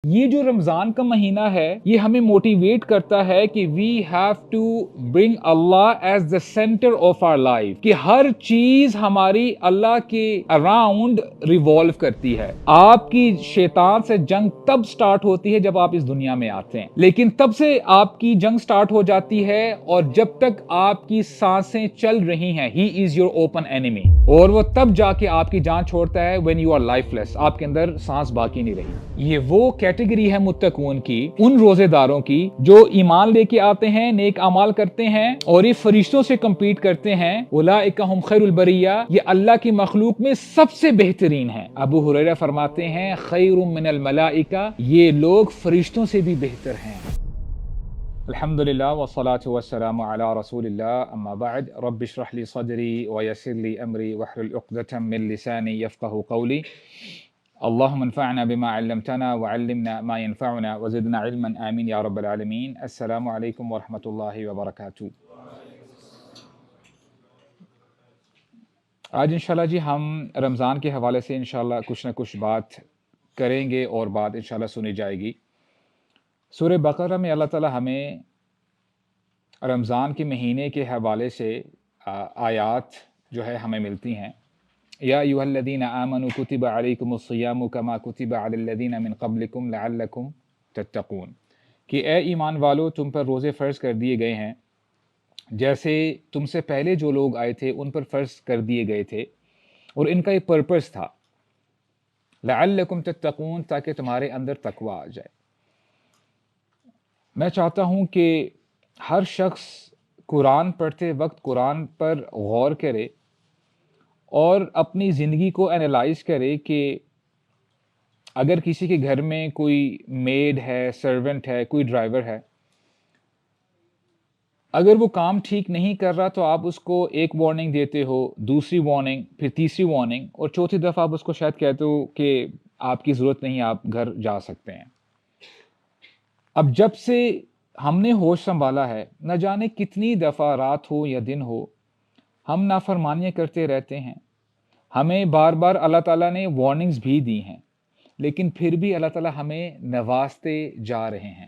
یہ جو رمضان کا مہینہ ہے یہ ہمیں موٹیویٹ کرتا ہے کہ وی ہیو ٹو برنگ اللہ as the centre of our life, کہ ہر چیز ہماری اللہ کے اراؤنڈ ریوالو کرتی ہے۔ آپ کی شیطان سے جنگ تب سٹارٹ ہوتی ہے جب آپ اس دنیا میں آتے ہیں، لیکن تب سے آپ کی جنگ سٹارٹ ہو جاتی ہے اور جب تک آپ کی سانسیں چل رہی ہیں ہی از یور اوپن اینیمی، اور وہ تب جا کے آپ کی جان چھوڑتا ہے when you are lifeless، آپ کے اندر سانس باقی نہیں رہی۔ یہ وہ کیٹیگری ہے متقون کی، ان روزے داروں کی جو ایمان لے کے آتے ہیں، نیک اعمال کرتے ہیں اور یہ فرشتوں سے کمپیٹ کرتے ہیں۔ اولئک ہم خیر البریہ، یہ اللہ کی مخلوق میں سب سے بہترین ہیں۔ ابو ہریرہ فرماتے ہیں خیر من الملائکہ، یہ لوگ فرشتوں سے بھی بہتر ہیں۔ الحمدللہ والصلاة والسلام علی رسول اللہ، اما بعد، رب اشرح لی صدری ویسر لی امری واحلل عقدۃ من لسانی یفقہوا قولی۔ اللہم انفعنا بما علمتنا وعلمنا ما ينفعنا وزدنا علما آمین یا رب العالمین۔ السلام علیکم ورحمۃ اللہ وبرکاتہ۔ آج انشاءاللہ جی ہم رمضان کے حوالے سے انشاءاللہ کچھ نہ کچھ بات کریں گے اور بات انشاءاللہ سنی جائے گی۔ سورہ بقرہ میں اللہ تعالی ہمیں رمضان کے مہینے کے حوالے سے آیات جو ہے ہمیں ملتی ہیں۔ یا ایھا الذین آمنوا کتب علیکم الصیام کما کتب علی الذین من قبلکم لعلکم تتقون، کہ اے ایمان والو تم پر روزے فرض کر دیے گئے ہیں جیسے تم سے پہلے جو لوگ آئے تھے ان پر فرض کر دیے گئے تھے، اور ان کا یہ پرپس تھا لعلکم تتقون، تاکہ تمہارے اندر تقوی آ جائے۔ میں چاہتا ہوں کہ ہر شخص قرآن پڑھتے وقت قرآن پر غور کرے اور اپنی زندگی کو انالائز کرے کہ اگر کسی کے گھر میں کوئی میڈ ہے، سرونٹ ہے، کوئی ڈرائیور ہے، اگر وہ کام ٹھیک نہیں کر رہا تو آپ اس کو ایک وارننگ دیتے ہو، دوسری وارننگ، پھر تیسری وارننگ، اور چوتھی دفعہ آپ اس کو شاید کہتے ہو کہ آپ کی ضرورت نہیں، آپ گھر جا سکتے ہیں۔ اب جب سے ہم نے ہوش سنبھالا ہے، نہ جانے کتنی دفعہ رات ہو یا دن ہو ہم نافرمانیاں کرتے رہتے ہیں۔ ہمیں بار بار اللہ تعالیٰ نے وارننگز بھی دی ہیں، لیکن پھر بھی اللہ تعالیٰ ہمیں نوازتے جا رہے ہیں،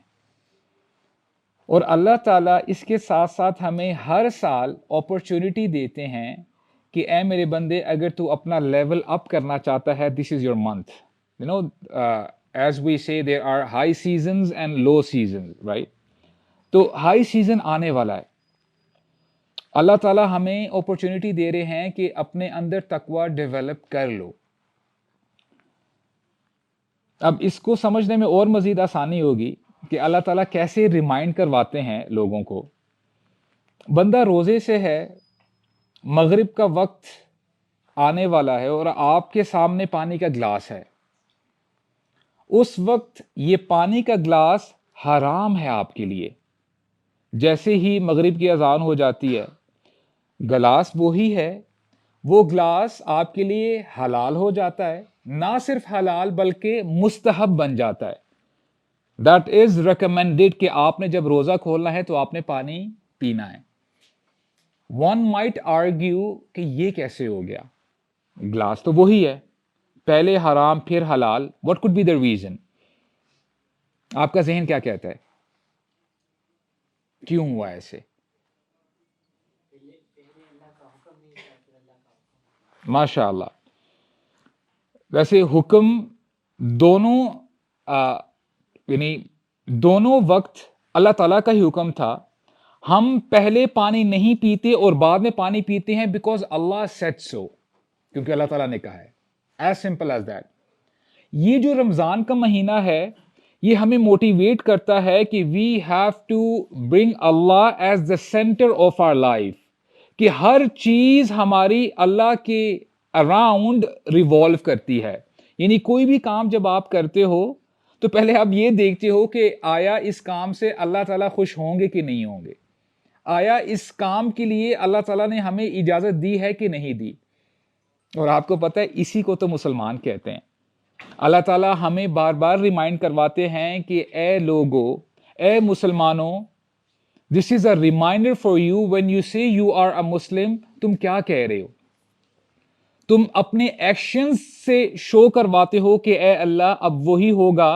اور اللہ تعالیٰ اس کے ساتھ ساتھ ہمیں ہر سال اپرچونٹی دیتے ہیں کہ اے میرے بندے، اگر تو اپنا لیول اپ کرنا چاہتا ہے، this is your month. You know as we say there are high seasons and low seasons, right? تو ہائی سیزن آنے والا ہے، اللہ تعالیٰ ہمیں اپرچونٹی دے رہے ہیں کہ اپنے اندر تقوی ڈیولپ کر لو۔ اب اس کو سمجھنے میں اور مزید آسانی ہوگی کہ اللہ تعالیٰ کیسے ریمائنڈ کرواتے ہیں لوگوں کو۔ بندہ روزے سے ہے، مغرب کا وقت آنے والا ہے اور آپ کے سامنے پانی کا گلاس ہے، اس وقت یہ پانی کا گلاس حرام ہے آپ کے لیے۔ جیسے ہی مغرب کی اذان ہو جاتی ہے، گلاس وہی ہے، وہ گلاس آپ کے لیے حلال ہو جاتا ہے، نہ صرف حلال بلکہ مستحب بن جاتا ہے۔ دیٹ از ریکمینڈیڈ کہ آپ نے جب روزہ کھولنا ہے تو آپ نے پانی پینا ہے۔ ون مائٹ آرگیو کہ یہ کیسے ہو گیا، گلاس تو وہی ہے، پہلے حرام پھر حلال، what could be the reason? آپ کا ذہن کیا کہتا ہے کیوں ہوا ایسے؟ ماشاء اللہ۔ ویسے حکم دونوں یعنی دونوں وقت اللہ تعالیٰ کا ہی حکم تھا۔ ہم پہلے پانی نہیں پیتے اور بعد میں پانی پیتے ہیں بیکاز اللہ سیڈ سو، کیونکہ اللہ تعالیٰ نے کہا ہے، ایز سمپل ایز دیٹ۔ یہ جو رمضان کا مہینہ ہے یہ ہمیں موٹیویٹ کرتا ہے کہ وی ہیو ٹو برنگ اللہ as the centre of our life, کہ ہر چیز ہماری اللہ کے اراؤنڈ ریوالو کرتی ہے۔ یعنی کوئی بھی کام جب آپ کرتے ہو تو پہلے آپ یہ دیکھتے ہو کہ آیا اس کام سے اللہ تعالیٰ خوش ہوں گے کہ نہیں ہوں گے، آیا اس کام کے لیے اللہ تعالیٰ نے ہمیں اجازت دی ہے کہ نہیں دی۔ اور آپ کو پتہ ہے اسی کو تو مسلمان کہتے ہیں۔ اللہ تعالیٰ ہمیں بار بار ریمائنڈ کرواتے ہیں کہ اے لوگو، اے مسلمانوں، this is a reminder for you when you say you are a Muslim. تم کیا کہہ رہے ہو؟ تم اپنے ایکشنز سے شو کرواتے ہو کہ اے اللہ اب وہی ہوگا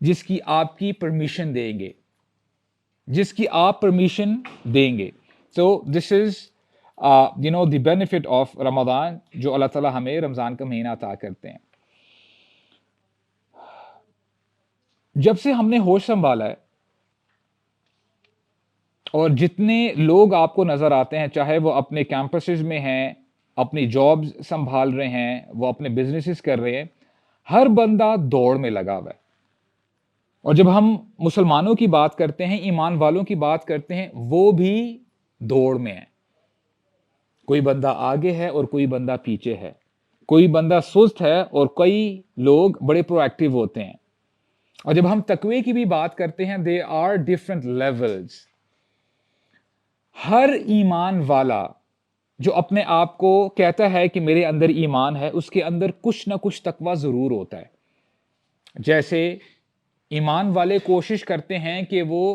جس کی آپ کی پرمیشن دیں گے، جس کی آپ پرمیشن دیں گے. So this is the benefit of رمضان جو اللہ تعالیٰ ہمیں رمضان کا مہینہ عطا کرتے ہیں. جب سے ہم نے ہوش سنبھالا ہے اور جتنے لوگ آپ کو نظر آتے ہیں، چاہے وہ اپنے کیمپسز میں ہیں، اپنی جابز سنبھال رہے ہیں، وہ اپنے بزنسز کر رہے ہیں، ہر بندہ دوڑ میں لگا ہوا ہے. اور جب ہم مسلمانوں کی بات کرتے ہیں، ایمان والوں کی بات کرتے ہیں، وہ بھی دوڑ میں ہیں. کوئی بندہ آگے ہے اور کوئی بندہ پیچھے ہے، کوئی بندہ سست ہے اور کئی لوگ بڑے پرو ایکٹیو ہوتے ہیں. اور جب ہم تقوی کی بھی بات کرتے ہیں، دے آر ڈفرنٹ لیولز. ہر ایمان والا جو اپنے آپ کو کہتا ہے کہ میرے اندر ایمان ہے، اس کے اندر کچھ نہ کچھ تقوی ضرور ہوتا ہے. جیسے ایمان والے کوشش کرتے ہیں کہ وہ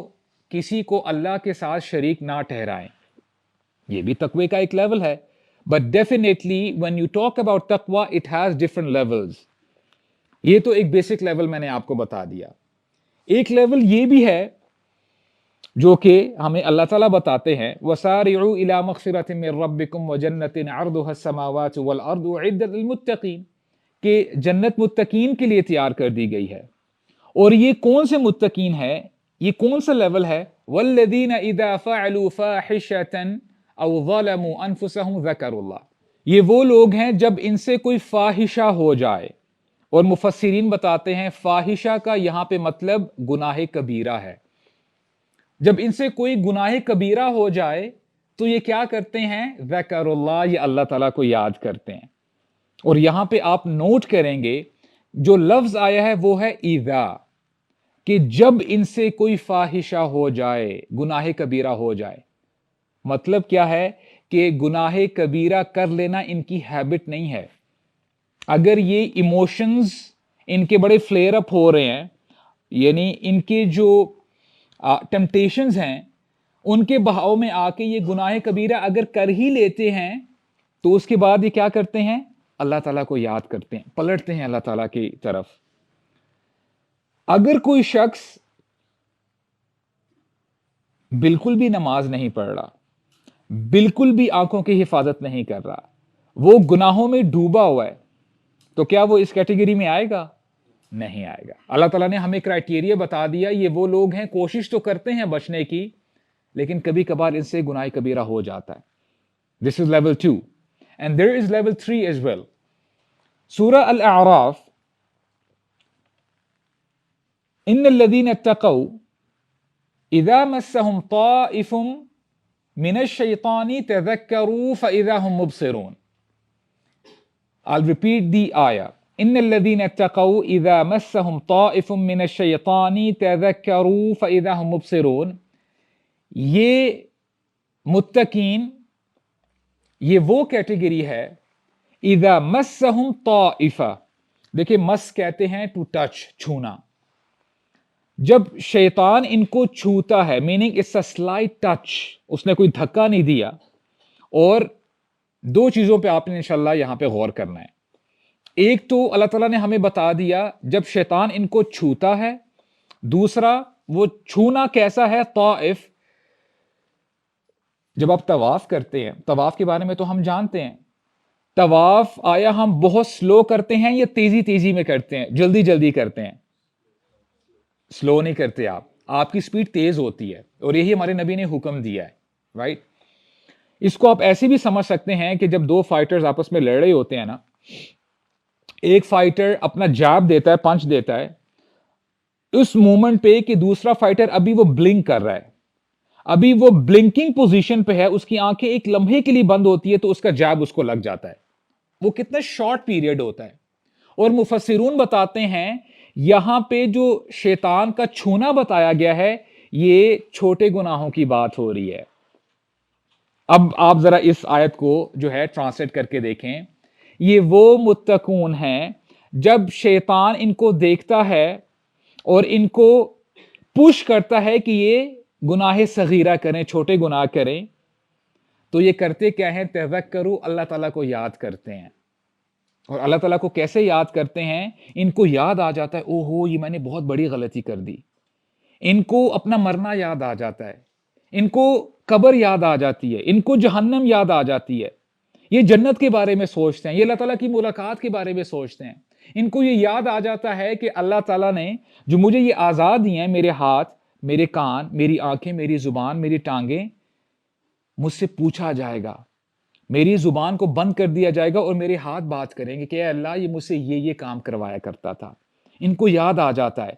کسی کو اللہ کے ساتھ شریک نہ ٹھہرائیں، یہ بھی تقوی کا ایک لیول ہے. But definitely when you talk about تقوی it has different levels. یہ تو ایک بیسک لیول میں نے آپ کو بتا دیا. ایک لیول یہ بھی ہے جو کہ ہمیں اللہ تعالیٰ بتاتے ہیں، وَسَارِعُوا إِلَىٰ مَغْفِرَةٍ مِّن رَبِّكُمْ وَجَنَّةٍ عَرْضُهَا السَّمَاوَاتُ وَالْأَرْضُ أُعِدَّتْ لِلْمُتَّقِينَ، کہ جنت متقین کے لیے تیار کر دی گئی ہے. اور یہ کون سے متقین ہے؟ یہ کون سا لیول ہے؟ وَالَّذِينَ إِذَا فَعَلُوا فَاحِشَةً أَوْ ظَلَمُوا أَنفُسَهُمْ ذَكَرُوا اللَّهَ. یہ وہ لوگ ہیں جب ان سے کوئی فاحشہ ہو جائے، اور مفسرین بتاتے ہیں فاحشہ کا یہاں پہ مطلب گناہ کبیرہ ہے. جب ان سے کوئی گناہ کبیرہ ہو جائے تو یہ کیا کرتے ہیں؟ ذکر اللہ، یہ اللہ تعالیٰ کو یاد کرتے ہیں. اور یہاں پہ آپ نوٹ کریں گے جو لفظ آیا ہے وہ ہے اذا، کہ جب ان سے کوئی فاحشہ ہو جائے، گناہ کبیرہ ہو جائے. مطلب کیا ہے؟ کہ گناہ کبیرہ کر لینا ان کی ہیبٹ نہیں ہے. اگر یہ ایموشنز ان کے بڑے فلیئر اپ ہو رہے ہیں، یعنی ان کے جو ٹیمپٹیشنز ہیں ان کے بہاؤ میں آ کے یہ گناہ کبیرہ اگر کر ہی لیتے ہیں، تو اس کے بعد یہ کیا کرتے ہیں؟ اللہ تعالیٰ کو یاد کرتے ہیں، پلٹتے ہیں اللہ تعالیٰ کی طرف. اگر کوئی شخص بالکل بھی نماز نہیں پڑھ رہا، بالکل بھی آنکھوں کی حفاظت نہیں کر رہا، وہ گناہوں میں ڈوبا ہوا ہے، تو کیا وہ اس کیٹیگری میں آئے گا؟ نہیں آئے گا. اللہ تعالیٰ نے ہمیں کرائٹیریا بتا دیا، یہ وہ لوگ ہیں کوشش تو کرتے ہیں بچنے کی، لیکن کبھی کبھار ان سے گناہ کبیرہ ہو جاتا ہے. This is level 2 and there is level 3 as well. سورہ الاعراف، ان الذین اتقوا اذا مسهم طائف من الشیطان تذکروا فاذا هم مبصرون. I'll repeat the ayah. ان الذین اتقوا اذا مسهم طائف من الشیطان تذکروا فاذا هم مبصرون. یہ متقین، یہ وہ کیٹیگری ہے اذا مسهم طائفہ. دیکھیں مس کہتے ہیں ٹو ٹچ، چھونا. جب شیطان ان کو چھوتا ہے، meaning it's a slight touch, اس نے کوئی دھکا نہیں دیا. اور دو چیزوں پہ آپ نے انشاءاللہ یہاں پہ غور کرنا ہے. ایک تو اللہ تعالیٰ نے ہمیں بتا دیا جب شیطان ان کو چھوتا ہے. دوسرا وہ چھونا کیسا ہے؟ طائف. جب آپ طواف کرتے ہیں، طواف کے بارے میں تو ہم جانتے ہیں، طواف آیا ہم بہت سلو کرتے ہیں یا تیزی تیزی میں کرتے ہیں، جلدی جلدی کرتے ہیں؟ سلو نہیں کرتے آپ کی سپیڈ تیز ہوتی ہے، اور یہی ہمارے نبی نے حکم دیا ہے، رائٹ؟ اس کو آپ ایسے بھی سمجھ سکتے ہیں کہ جب دو فائٹرز آپس میں لڑ رہے ہوتے ہیں نا، ایک فائٹر اپنا جاب دیتا ہے، پنچ دیتا ہے، اس مومنٹ پہ کہ دوسرا فائٹر ابھی وہ بلنک کر رہا ہے، ابھی وہ بلنکنگ پوزیشن پہ ہے، اس کی آنکھیں ایک لمحے کے لیے بند ہوتی ہے تو اس کا جاب اس کو لگ جاتا ہے. وہ کتنا شارٹ پیریڈ ہوتا ہے. اور مفسرون بتاتے ہیں یہاں پہ جو شیطان کا چھونا بتایا گیا ہے، یہ چھوٹے گناہوں کی بات ہو رہی ہے. اب آپ ذرا اس آیت کو جو ہے ٹرانسلیٹ کر کے دیکھیں. یہ وہ متقون ہیں جب شیطان ان کو دیکھتا ہے اور ان کو پش کرتا ہے کہ یہ گناہ صغیرہ کریں، چھوٹے گناہ کریں، تو یہ کرتے کیا ہیں؟ تذکروا، اللہ تعالیٰ کو یاد کرتے ہیں. اور اللہ تعالیٰ کو کیسے یاد کرتے ہیں؟ ان کو یاد آ جاتا ہے او ہو یہ میں نے بہت بڑی غلطی کر دی، ان کو اپنا مرنا یاد آ جاتا ہے، ان کو قبر یاد آ جاتی ہے، ان کو جہنم یاد آ جاتی ہے، یہ جنت کے بارے میں سوچتے ہیں، یہ اللہ تعالیٰ کی ملاقات کے بارے میں سوچتے ہیں، ان کو یہ یاد آ جاتا ہے کہ اللہ تعالیٰ نے جو مجھے یہ آزاد دی ہیں، میرے ہاتھ، میرے کان، میری آنکھیں، میری زبان، میری ٹانگیں، مجھ سے پوچھا جائے گا، میری زبان کو بند کر دیا جائے گا اور میرے ہاتھ بات کریں گے کہ اے اللہ یہ مجھ سے یہ کام کروایا کرتا تھا۔ ان کو یاد آ جاتا ہے،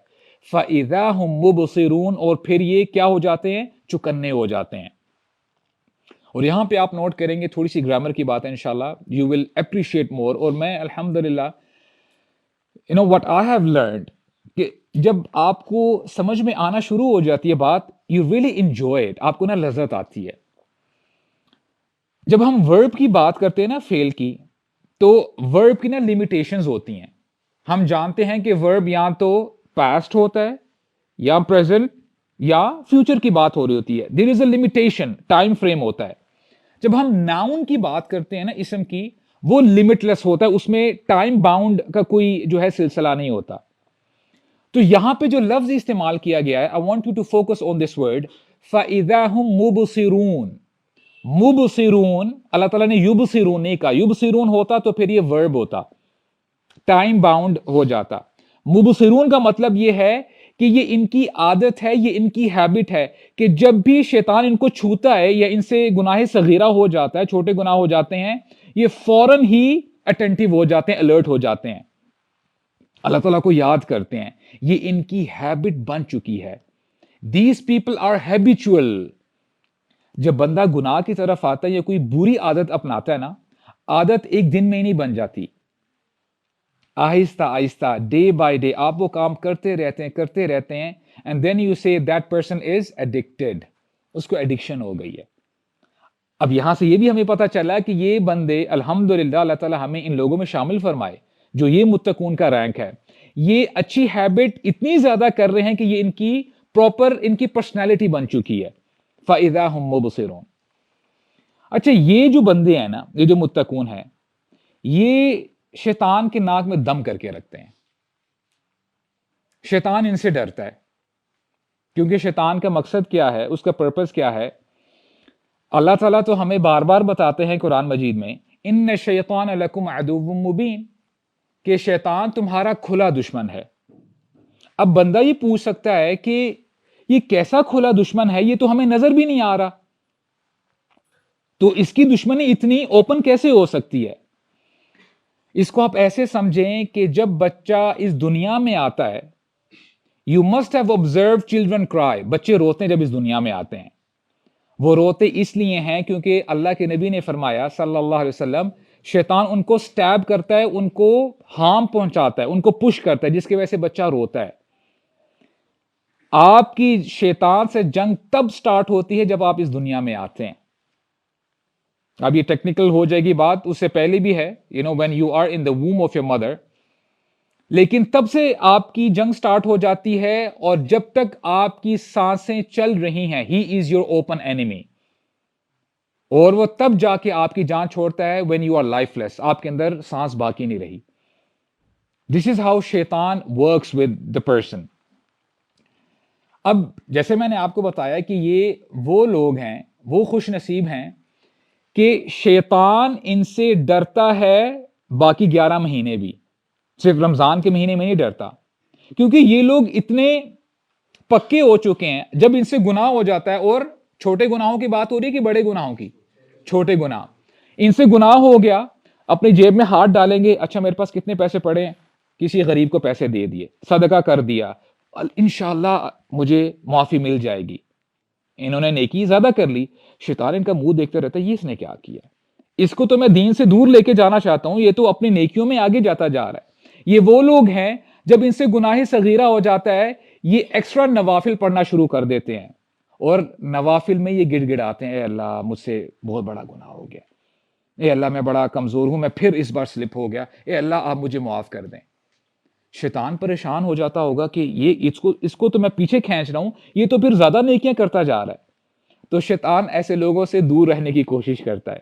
فَإِذَا هُمْ مُبْصِرُونَ، اور پھر یہ کیا ہو جاتے ہیں؟ چکنے ہو جاتے ہیں۔ اور یہاں پہ آپ نوٹ کریں گے تھوڑی سی گرامر کی بات ہے انشاءاللہ، you will appreciate more۔ اور میں الحمدللہ what I have learned کہ جب آپ کو سمجھ میں آنا شروع ہو جاتی ہے بات، you really enjoy it، آپ کو نا لذت آتی ہے۔ جب ہم ورب کی بات کرتے ہیں نا، فعل کی، تو ورب کی نا لمیٹیشنز ہوتی ہیں۔ ہم جانتے ہیں کہ ورب یا تو پاسٹ ہوتا ہے، یا پریزنٹ، یا فیوچر کی بات ہو رہی ہوتی ہے۔ دیر از اے لمیٹیشن، ٹائم فریم ہوتا ہے۔ جب ہم ناؤن کی بات کرتے ہیں نا، اسم کی، وہ لمٹ لیس ہوتا ہے، اس میں ٹائم باؤنڈ کا کوئی جو ہے سلسلہ نہیں ہوتا۔ تو یہاں پہ جو لفظ استعمال کیا گیا ہے، I want you to focus on this word، فَإِذَا هُمْ مُبْصِرُونَ۔ مبصرون، اللہ تعالیٰ نے یبصرون نہیں کہا، یبصرون ہوتا تو پھر یہ ورب ہوتا، ٹائم باؤنڈ ہو جاتا۔ مبصرون کا مطلب یہ ہے کہ یہ ان کی عادت ہے، یہ ان کی ہیبٹ ہے کہ جب بھی شیطان ان کو چھوتا ہے یا ان سے گناہ صغیرہ ہو جاتا ہے، چھوٹے گناہ ہو جاتے ہیں، یہ فوراً ہی اٹینٹیو ہو جاتے ہیں، الرٹ ہو جاتے ہیں، اللہ تعالیٰ کو یاد کرتے ہیں۔ یہ ان کی ہیبٹ بن چکی ہے۔ These people are habitual۔ جب بندہ گناہ کی طرف آتا ہے یا کوئی بری عادت اپناتا ہے نا، عادت ایک دن میں ہی نہیں بن جاتی، آہستہ آہستہ، ڈے بائی ڈے آپ وہ کام کرتے رہتے ہیں اینڈ دین یو سے دیٹ پرسن از ایڈکٹڈ، اس کو ایڈکشن ہو گئی ہے۔ اب یہاں سے یہ بھی ہمیں پتہ چلا کہ یہ بندے الحمدللہ اللہ تعالیٰ ہمیں ان لوگوں میں شامل فرمائے جو یہ متقون کا رینک ہے، یہ اچھی ہیبٹ اتنی زیادہ کر رہے ہیں کہ یہ ان کی پراپر ان کی پرسنالٹی بن چکی ہے۔ فَإِذَا هُمْ مُبْصِرُونَ۔ اچھا، یہ جو بندے ہیں نا، یہ جو متقون ہیں، یہ شیطان کے ناک میں دم کر کے رکھتے ہیں۔ شیطان ان سے ڈرتا ہے، کیونکہ شیطان کا مقصد کیا ہے، اس کا پرپس کیا ہے؟ اللہ تعالیٰ تو ہمیں بار بار بتاتے ہیں قرآن مجید میں، ان الشیطان لکم عدو مبین، کہ شیطان تمہارا کھلا دشمن ہے۔ اب بندہ یہ پوچھ سکتا ہے کہ یہ کیسا کھلا دشمن ہے، یہ تو ہمیں نظر بھی نہیں آ رہا، تو اس کی دشمنی اتنی اوپن کیسے ہو سکتی ہے؟ اس کو آپ ایسے سمجھیں کہ جب بچہ اس دنیا میں آتا ہے، you must have observe children کرائی، بچے روتے ہیں جب اس دنیا میں آتے ہیں، وہ روتے اس لیے ہیں کیونکہ اللہ کے نبی نے فرمایا صلی اللہ علیہ وسلم، شیطان ان کو سٹیب کرتا ہے، ان کو ہارم پہنچاتا ہے، ان کو پش کرتا ہے، جس کی وجہ سے بچہ روتا ہے۔ آپ کی شیطان سے جنگ تب سٹارٹ ہوتی ہے جب آپ اس دنیا میں آتے ہیں۔ اب یہ ٹیکنیکل ہو جائے گی بات، اس سے پہلے بھی ہے، when you are in the womb of your mother، لیکن تب سے آپ کی جنگ سٹارٹ ہو جاتی ہے، اور جب تک آپ کی سانسیں چل رہی ہیں، he is your open enemy، اور وہ تب جا کے آپ کی جان چھوڑتا ہے when you are lifeless، آپ کے اندر سانس باقی نہیں رہی۔ This is how شیطان works with the person۔ اب جیسے میں نے آپ کو بتایا کہ یہ وہ لوگ ہیں، وہ خوش نصیب ہیں کہ شیطان ان سے ڈرتا ہے باقی 11 مہینے بھی، صرف رمضان کے مہینے میں نہیں ڈرتا، کیونکہ یہ لوگ اتنے پکے ہو چکے ہیں۔ جب ان سے گناہ ہو جاتا ہے، اور چھوٹے گناہوں کی بات ہو رہی ہے کہ بڑے گناہوں کی؟ چھوٹے گناہ، ان سے گناہ ہو گیا، اپنی جیب میں ہاتھ ڈالیں گے، اچھا میرے پاس کتنے پیسے پڑے ہیں، کسی غریب کو پیسے دے دیے، صدقہ کر دیا، انشاءاللہ مجھے معافی مل جائے گی، انہوں نے نیکی زیادہ کر لی، شیطان ان کا منہ دیکھتے رہتا ہے، یہ اس نے کیا کیا، اس کو تو میں دین سے دور لے کے جانا چاہتا ہوں، یہ تو اپنی نیکیوں میں آگے جاتا جا رہا ہے۔ یہ وہ لوگ ہیں جب ان سے گناہ صغیرہ ہو جاتا ہے، یہ ایکسٹرا نوافل پڑھنا شروع کر دیتے ہیں، اور نوافل میں یہ گڑ گڑاتے ہیں، اے اللہ مجھ سے بہت بڑا گناہ ہو گیا، اے اللہ میں بڑا کمزور ہوں، میں پھر اس بار سلپ ہو گیا، اے اللہ آپ مجھے معاف کر دیں۔ شیطان پریشان ہو جاتا ہوگا کہ یہ اس کو تو میں پیچھے کھینچ رہا ہوں، یہ تو پھر زیادہ نیکیاں کرتا جا رہا ہے، تو شیطان ایسے لوگوں سے دور رہنے کی کوشش کرتا ہے۔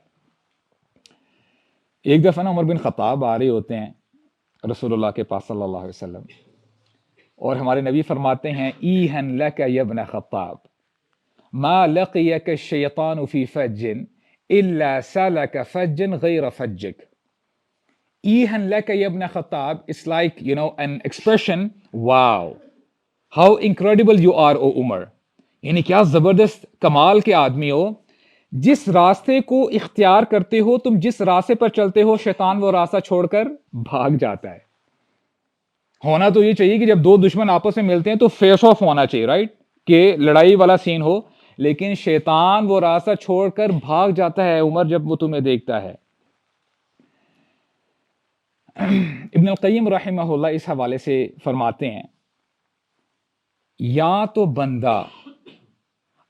ایک دفعہ نا عمر بن خطاب آ رہے ہوتے ہیں رسول اللہ کے پاس صلی اللہ علیہ وسلم، اور ہمارے نبی فرماتے ہیں ایہن لک یا ابن خطاب ما لقیک الشیطان فی فج الا سلک فجا غیر فجک. ایہن لک یا ابن خطاب it's like an expression, wow how incredible you are او عمر، یعنی کیا زبردست کمال کے آدمی ہو، جس راستے کو اختیار کرتے ہو تم، جس راستے پر چلتے ہو شیطان وہ راستہ چھوڑ کر بھاگ جاتا ہے. ہونا تو یہ چاہیے کہ جب دو دشمن آپس میں ملتے ہیں تو فیس آف ہونا چاہیے، رائٹ، کہ لڑائی والا سین ہو، لیکن شیطان وہ راستہ چھوڑ کر بھاگ جاتا ہے عمر جب وہ تمہیں دیکھتا ہے. ابن القیم رحمہ اللہ اس حوالے سے فرماتے ہیں یا تو بندہ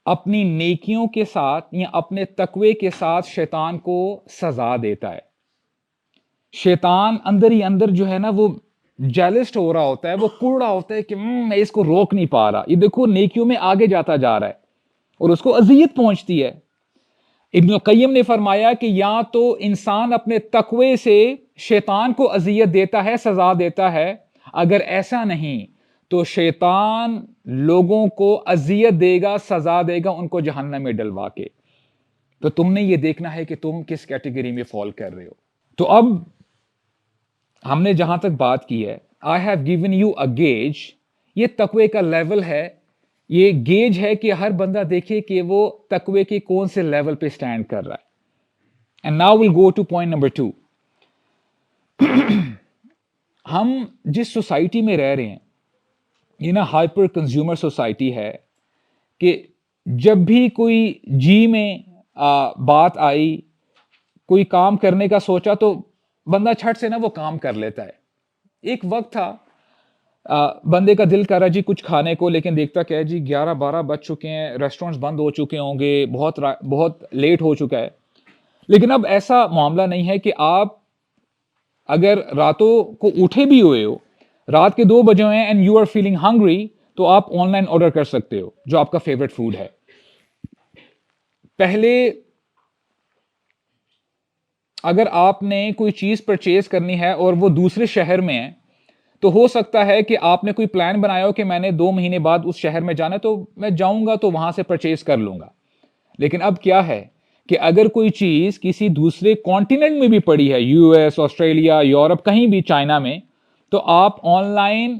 اپنی نیکیوں کے ساتھ یا اپنے تقوی کے ساتھ شیطان کو سزا دیتا ہے. شیطان اندر ہی اندر جو ہے نا وہ جیلسٹ ہو رہا ہوتا ہے، وہ کڑ رہا ہوتا ہے کہ میں اس کو روک نہیں پا رہا، یہ دیکھو نیکیوں میں آگے جاتا جا رہا ہے اور اس کو اذیت پہنچتی ہے. ابن القیم نے فرمایا کہ یا تو انسان اپنے تقوی سے شیطان کو اذیت دیتا ہے، سزا دیتا ہے، اگر ایسا نہیں تو شیطان لوگوں کو اذیت دے گا، سزا دے گا ان کو جہنم میں ڈلوا کے. تو تم نے یہ دیکھنا ہے کہ تم کس کیٹیگری میں فال کر رہے ہو. تو اب ہم نے جہاں تک بات کی ہے I have given you a gauge، یہ تقوی کا لیول ہے، یہ گیج ہے کہ ہر بندہ دیکھے کہ وہ تقوی کے کون سے لیول پہ سٹینڈ کر رہا ہے. And now we'll go to point number 2. ہم جس سوسائٹی میں رہ رہے ہیں یہ نا ہائپر کنزیومر سوسائٹی ہے کہ جب بھی کوئی جی میں بات آئی، کوئی کام کرنے کا سوچا تو بندہ چھٹ سے نا وہ کام کر لیتا ہے. ایک وقت تھا بندے کا دل کر رہا جی کچھ کھانے کو، لیکن دیکھتا کہ جی 11-12 بج چکے ہیں، ریسٹورینٹس بند ہو چکے ہوں گے، بہت لیٹ ہو چکا ہے. لیکن اب ایسا معاملہ نہیں ہے کہ آپ اگر راتوں کو اٹھے بھی ہوئے ہو، رات کے 2 بجے ہیں and you are feeling hungry, تو آپ آن لائن آرڈر کر سکتے ہو جو آپ کا فیوریٹ فوڈ ہے. پہلے اگر آپ نے کوئی چیز پرچیز کرنی ہے اور وہ دوسرے شہر میں ہے تو ہو سکتا ہے کہ آپ نے کوئی پلان بنایا ہو کہ میں نے 2 مہینے بعد اس شہر میں جانا ہے تو میں جاؤں گا تو وہاں سے پرچیز کر لوں گا. لیکن اب کیا ہے کہ اگر کوئی چیز کسی دوسرے کانٹیننٹ میں بھی پڑی ہے، یو ایس، آسٹریلیا، یورپ، کہیں بھی، چائنا میں، تو آپ آن لائن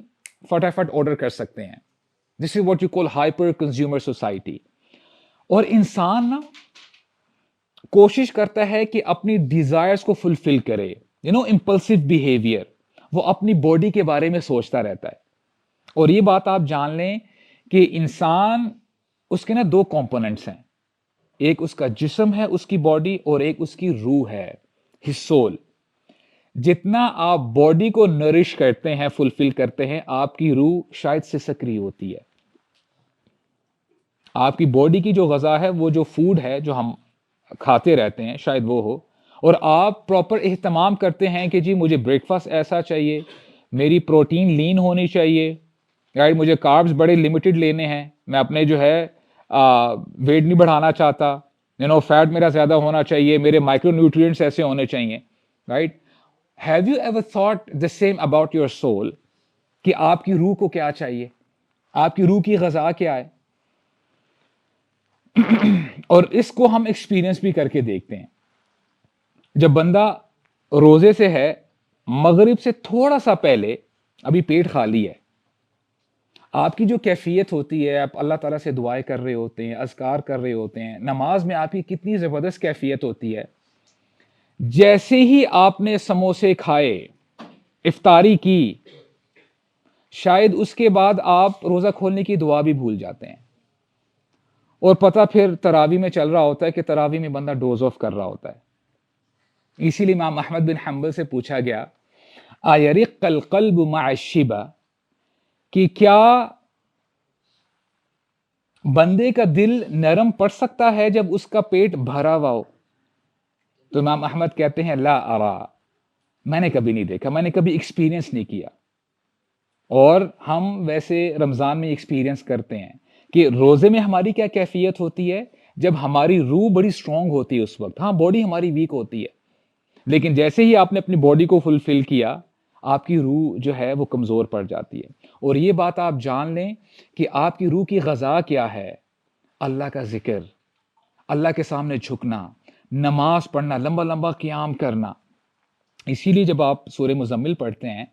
فٹافٹ آرڈر کر سکتے ہیں. This is what you call hyper consumer society. اور انسان نا کوشش کرتا ہے کہ اپنی ڈیزائرز کو فلفل کرے، امپلسو بیہیویئر، وہ اپنی باڈی کے بارے میں سوچتا رہتا ہے. اور یہ بات آپ جان لیں کہ انسان، اس کے نا 2 کمپوننٹس ہیں، ایک اس کا جسم ہے، اس کی باڈی، اور ایک اس کی روح ہے، ہز سول. جتنا آپ باڈی کو نرش کرتے ہیں، فلفل کرتے ہیں، آپ کی روح شاید سے سکری ہوتی ہے. آپ کی باڈی کی جو غذا ہے، وہ جو فوڈ ہے جو ہم کھاتے رہتے ہیں شاید وہ ہو، اور آپ پراپر اہتمام کرتے ہیں کہ جی مجھے بریک فاسٹ ایسا چاہیے، میری پروٹین لین ہونی چاہیے، رائٹ، مجھے کاربز بڑے لمیٹڈ لینے ہیں، میں اپنے جو ہے ویٹ نہیں بڑھانا چاہتا، فیٹ میرا زیادہ ہونا چاہیے، میرے مائکرو نیوٹرینٹس ایسے ہونے چاہیے، right. Have you ever thought the same about your soul کہ آپ کی روح کو کیا چاہیے، آپ کی روح کی غذا کیا ہے؟ اور اس کو ہم ایکسپیرینس بھی کر کے دیکھتے ہیں. جب بندہ روزے سے ہے، مغرب سے تھوڑا سا پہلے، ابھی پیٹ خالی ہے، آپ کی جو کیفیت ہوتی ہے، آپ اللہ تعالیٰ سے دعائیں کر رہے ہوتے ہیں، اذکار کر رہے ہوتے ہیں، نماز میں آپ کی کتنی زبردست کیفیت ہوتی ہے. جیسے ہی آپ نے سموسے کھائے، افطاری کی، شاید اس کے بعد آپ روزہ کھولنے کی دعا بھی بھول جاتے ہیں، اور پتہ پھر تراوی میں چل رہا ہوتا ہے کہ تراوی میں بندہ ڈوز آف کر رہا ہوتا ہے. اسی لیے امام احمد بن حنبل سے پوچھا گیا آیرق القلب مع الشبع، کہ کیا بندے کا دل نرم پڑ سکتا ہے جب اس کا پیٹ بھرا ہوا ہو؟ تو امام احمد کہتے ہیں لا ارا، میں نے کبھی نہیں دیکھا، میں نے کبھی ایکسپیرینس نہیں کیا. اور ہم ویسے رمضان میں ایکسپیرینس کرتے ہیں کہ روزے میں ہماری کیا کیفیت ہوتی ہے، جب ہماری روح بڑی سٹرونگ ہوتی ہے اس وقت. ہاں باڈی ہماری ویک ہوتی ہے، لیکن جیسے ہی آپ نے اپنی باڈی کو فلفل کیا آپ کی روح جو ہے وہ کمزور پڑ جاتی ہے. اور یہ بات آپ جان لیں کہ آپ کی روح کی غذا کیا ہے؟ اللہ کا ذکر، اللہ کے سامنے جھکنا، نماز پڑھنا، لمبا لمبا قیام کرنا. اسی لیے جب آپ سورہ مزمل پڑھتے ہیں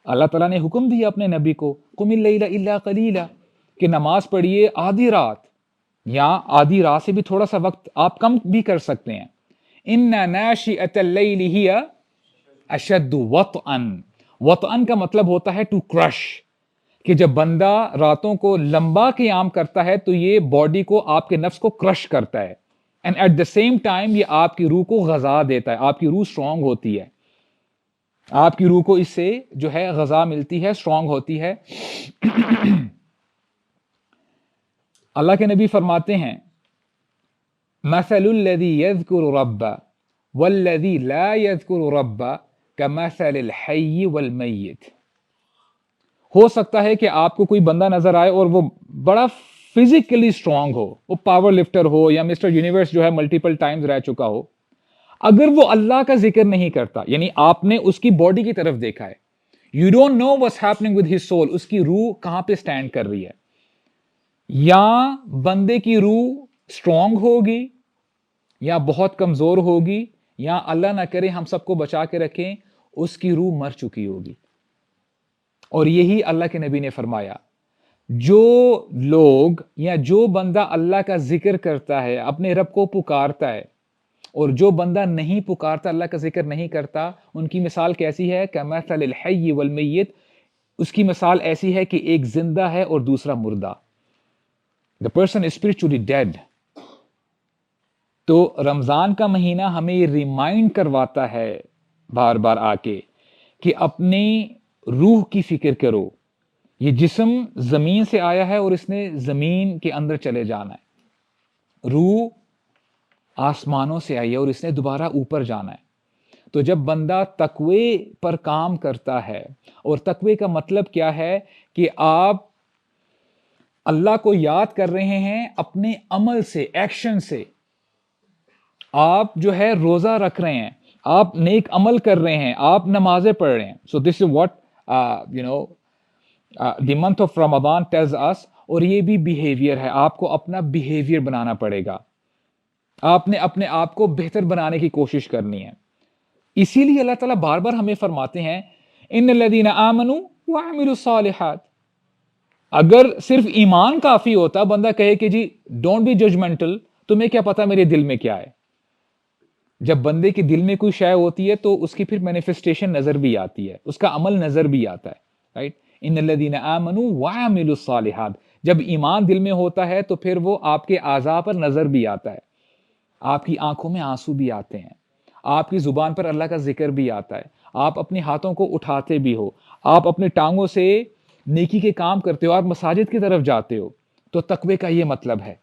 اللہ تعالیٰ نے حکم دیا اپنے نبی کو قم اللیل الا قلیلا کہ نماز پڑھیے آدھی رات، یا آدھی رات سے بھی تھوڑا سا وقت آپ کم بھی کر سکتے ہیں. ان ناشئۃ اللیل ہی اشد وطئا. وطئا کا مطلب ہوتا ہے ٹو کرش، کہ جب بندہ راتوں کو لمبا قیام کرتا ہے تو یہ باڈی کو، آپ کے نفس کو کرش کرتا ہے، and at the same time یہ آپ کی روح کو غذا دیتا ہے. آپ کی روح اسٹرانگ ہوتی ہے، آپ کی روح کو اس سے جو ہے غذا ملتی ہے، اسٹرانگ ہوتی ہے. اللہ کے نبی فرماتے ہیں مثل الذی یذکر ربہ والذی لا یذکر ربہ کمثل الحی والمیت. ہو سکتا ہے کہ آپ کو کوئی بندہ نظر آئے اور وہ بڑا فزیکلی اسٹرانگ ہو، وہ پاور لفٹر ہو یا مسٹر یونیورس جو ہے ملٹیپل ٹائمز رہ چکا ہو، اگر وہ اللہ کا ذکر نہیں کرتا، یعنی آپ نے اس کی باڈی کی طرف دیکھا ہے، you don't know what's happening with his soul, اس کی روح کہاں پہ اسٹینڈ کر رہی ہے. یا بندے کی روح اسٹرانگ ہوگی یا بہت کمزور ہوگی، یا اللہ نہ کرے ہم سب کو بچا کے رکھیں اس کی روح مر چکی ہوگی. اور یہی اللہ کے نبی نے فرمایا جو لوگ یا جو بندہ اللہ کا ذکر کرتا ہے، اپنے رب کو پکارتا ہے، اور جو بندہ نہیں پکارتا، اللہ کا ذکر نہیں کرتا، ان کی مثال کیسی ہے؟ کمثل الحی والمیت. اس کی مثال ایسی ہے کہ ایک زندہ ہے اور دوسرا مردہ. The person is spiritually dead. تو رمضان کا مہینہ ہمیں یہ ریمائنڈ کرواتا ہے بار بار آ کے کہ اپنی روح کی فکر کرو. یہ جسم زمین سے آیا ہے اور اس نے زمین کے اندر چلے جانا ہے. روح آسمانوں سے آئی ہے اور اس نے دوبارہ اوپر جانا ہے. تو جب بندہ تقوی پر کام کرتا ہے، اور تقوی کا مطلب کیا ہے کہ آپ اللہ کو یاد کر رہے ہیں اپنے عمل سے، ایکشن سے. آپ جو ہے روزہ رکھ رہے ہیں، آپ نیک عمل کر رہے ہیں، آپ نمازیں پڑھ رہے ہیں. So this is what the month of Ramadan tells us. اور یہ بھی بیہیویئر ہے، آپ کو اپنا بیہیویئر بنانا پڑے گا. آپ نے اپنے آپ کو بہتر بنانے کی کوشش کرنی ہے. اسی لیے اللہ تعالیٰ بار بار ہمیں فرماتے ہیں ان الذین آمنوا وعملوا الصالحات. اگر صرف ایمان کافی ہوتا، بندہ کہے کہ جی ڈونٹ بی ججمنٹل، تمہیں کیا پتا میرے دل میں کیا ہے. جب بندے کے دل میں کوئی شے ہوتی ہے تو اس کی پھر مینیفیسٹیشن نظر بھی آتی ہے، اس کا عمل نظر بھی آتا ہے. رائٹ؟ ان الذین آمنوا وعملوا الصالحات. جب ایمان دل میں ہوتا ہے تو پھر وہ آپ کے اعضاء پر نظر بھی آتا ہے، آپ کی آنکھوں میں آنسو بھی آتے ہیں، آپ کی زبان پر اللہ کا ذکر بھی آتا ہے، آپ اپنے ہاتھوں کو اٹھاتے بھی ہو، آپ اپنے ٹانگوں سے نیکی کے کام کرتے ہو، آپ مساجد کی طرف جاتے ہو. تو تقوی کا یہ مطلب ہے.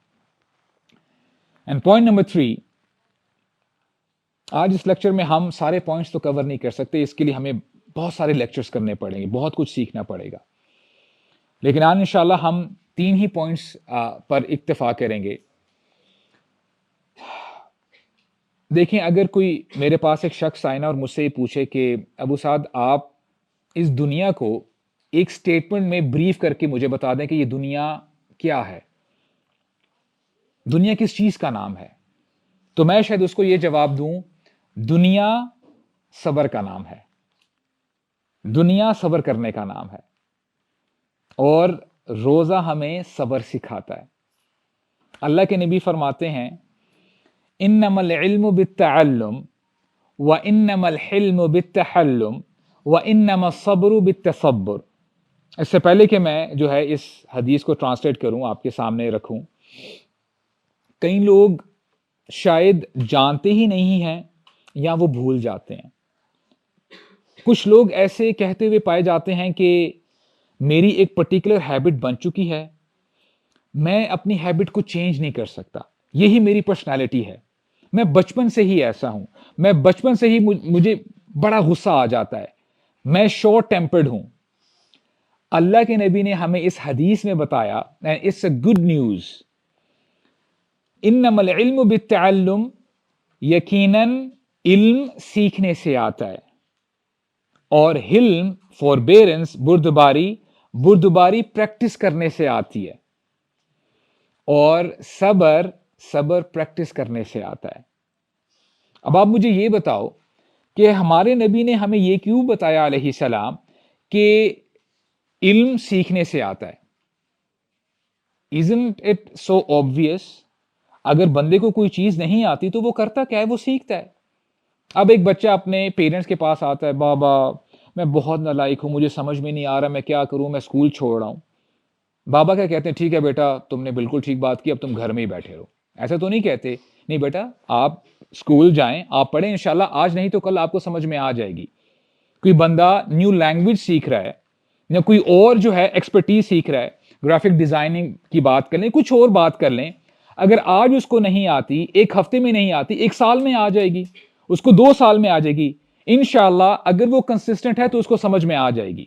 اینڈ پوائنٹ نمبر 3، آج اس لیکچر میں ہم سارے پوائنٹس تو کور نہیں کر سکتے، اس کے لیے ہمیں بہت سارے لیکچرز کرنے پڑیں گے، بہت کچھ سیکھنا پڑے گا. لیکن آج انشاءاللہ ہم 3 ہی پوائنٹس پر اکتفا کریں گے. دیکھیں، اگر کوئی میرے پاس ایک شخص آئے نا اور مجھ سے یہ پوچھے کہ ابو سعد آپ اس دنیا کو ایک سٹیٹمنٹ میں بریف کر کے مجھے بتا دیں کہ یہ دنیا کیا ہے، دنیا کس چیز کا نام ہے، تو میں شاید اس کو یہ جواب دوں دنیا صبر کا نام ہے. دنیا صبر کرنے کا نام ہے، اور روزہ ہمیں صبر سکھاتا ہے. اللہ کے نبی فرماتے ہیں انما العلم بالتعلم وانما الحلم بالتحلم وانما الصبر بالتصبر. اس سے پہلے کہ میں جو ہے اس حدیث کو ٹرانسلیٹ کروں، آپ کے سامنے رکھوں، کئی لوگ شاید جانتے ہی نہیں ہیں یا وہ بھول جاتے ہیں. کچھ لوگ ایسے کہتے ہوئے پائے جاتے ہیں کہ میری ایک پرٹیکولر ہیبٹ بن چکی ہے، میں اپنی ہیبٹ کو چینج نہیں کر سکتا، یہی میری پرسنالٹی ہے، میں بچپن سے ہی ایسا ہوں، میں بچپن سے ہی مجھے بڑا غصہ آ جاتا ہے، میں شارٹ ٹیمپرڈ ہوں. اللہ کے نبی نے ہمیں اس حدیث میں بتایا، اٹس اے گڈ نیوز، انما العلم بالتعلم، یقیناً علم سیکھنے سے آتا ہے، اور حلم فوربیرنس بردباری پریکٹس کرنے سے آتی ہے، اور صبر پریکٹس کرنے سے آتا ہے۔ اب آپ مجھے یہ بتاؤ کہ ہمارے نبی نے ہمیں یہ کیوں بتایا علیہ السلام کہ علم سیکھنے سے آتا ہے؟ Isn't it so obvious؟ اگر بندے کو کوئی چیز نہیں آتی تو وہ کرتا کیا ہے؟ وہ سیکھتا ہے۔ اب ایک بچہ اپنے پیرنٹس کے پاس آتا ہے، بابا میں بہت نالائق ہوں، مجھے سمجھ میں نہیں آ رہا میں کیا کروں، میں اسکول چھوڑ رہا ہوں۔ بابا کیا کہتے ہیں؟ ٹھیک ہے بیٹا، تم نے بالکل ٹھیک بات کی، اب تم گھر میں ہی بیٹھے رہو۔ ایسا تو نہیں کہتے، نہیں بیٹا آپ اسکول جائیں، آپ پڑھیں، انشاءاللہ آج نہیں تو کل آپ کو سمجھ میں آ جائے گی۔ کوئی بندہ نیو لینگویج سیکھ رہا ہے یا کوئی اور جو ہے ایکسپرٹیز سیکھ رہا ہے، گرافک ڈیزائننگ کی بات کر لیں، کچھ اور بات کر لیں، اگر آج اس کو نہیں آتی، ایک ہفتے میں نہیں آتی، ایک سال میں آ جائے گی، اس کو 2 سال میں آ جائے گی انشاءاللہ۔ اگر وہ کنسسٹنٹ ہے تو اس کو سمجھ میں آ جائے گی۔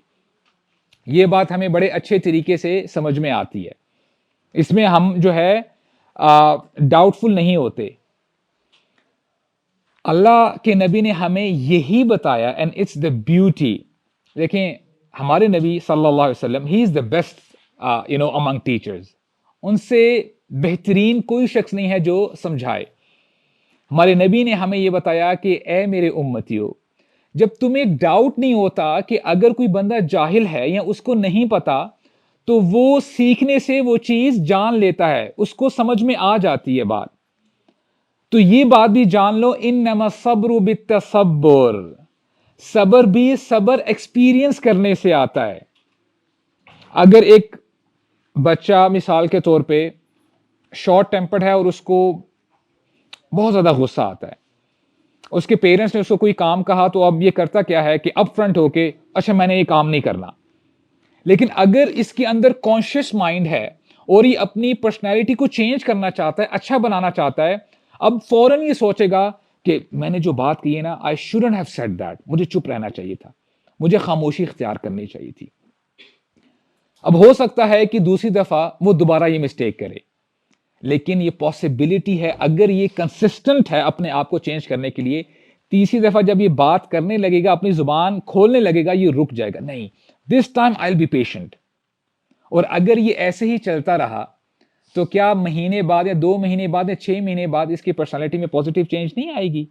یہ بات ہمیں بڑے اچھے طریقے سے سمجھ میں آتی ہے، اس میں ہم جو ہے ڈاؤٹ فل نہیں ہوتے۔ اللہ کے نبی نے ہمیں یہی بتایا، اینڈ اٹس دا بیوٹی۔ دیکھیں ہمارے نبی صلی اللہ علیہ وسلم، ہی از دا بیسٹ امنگ ٹیچرز۔ ان سے بہترین کوئی شخص نہیں ہے جو سمجھائے۔ ہمارے نبی نے ہمیں یہ بتایا کہ اے میرے امتیو، جب تمہیں ڈاؤٹ نہیں ہوتا کہ اگر کوئی بندہ جاہل ہے یا اس کو نہیں پتا تو وہ سیکھنے سے وہ چیز جان لیتا ہے، اس کو سمجھ میں آ جاتی ہے بات، تو یہ بات بھی جان لو، انما الصبر بالتصبر، صبر بھی صبر ایکسپیرینس کرنے سے آتا ہے۔ اگر ایک بچہ مثال کے طور پہ شارٹ ٹیمپرڈ ہے اور اس کو بہت زیادہ غصہ آتا ہے، اس کے پیرنٹس نے اس کو کوئی کام کہا تو اب یہ کرتا کیا ہے کہ اپ فرنٹ ہو کے اچھا میں نے یہ کام نہیں کرنا۔ لیکن اگر اس کے اندر کانشیس مائنڈ ہے اور یہ اپنی پرسنالٹی کو چینج کرنا چاہتا ہے، اچھا بنانا چاہتا ہے، اب فوراً یہ سوچے گا کہ میں نے جو بات کی ہے نا، I shouldn't have said that، مجھے چپ رہنا چاہیے تھا، مجھے خاموشی اختیار کرنی چاہیے تھی۔ اب ہو سکتا ہے کہ دوسری دفعہ وہ دوبارہ یہ مسٹیک کرے، لیکن یہ پاسبلٹی ہے اگر یہ کنسسٹنٹ ہے اپنے آپ کو چینج کرنے کے لیے، تیسری دفعہ جب یہ بات کرنے لگے گا، اپنی زبان کھولنے لگے گا، یہ رک جائے گا، نہیں this time I will be patient. اور اگر یہ ایسے ہی چلتا رہا تو کیا مہینے بعد یا 2 مہینے بعد یا 6 مہینے بعد اس کی پرسنالٹی میں پازیٹیو چینج نہیں آئے گی؟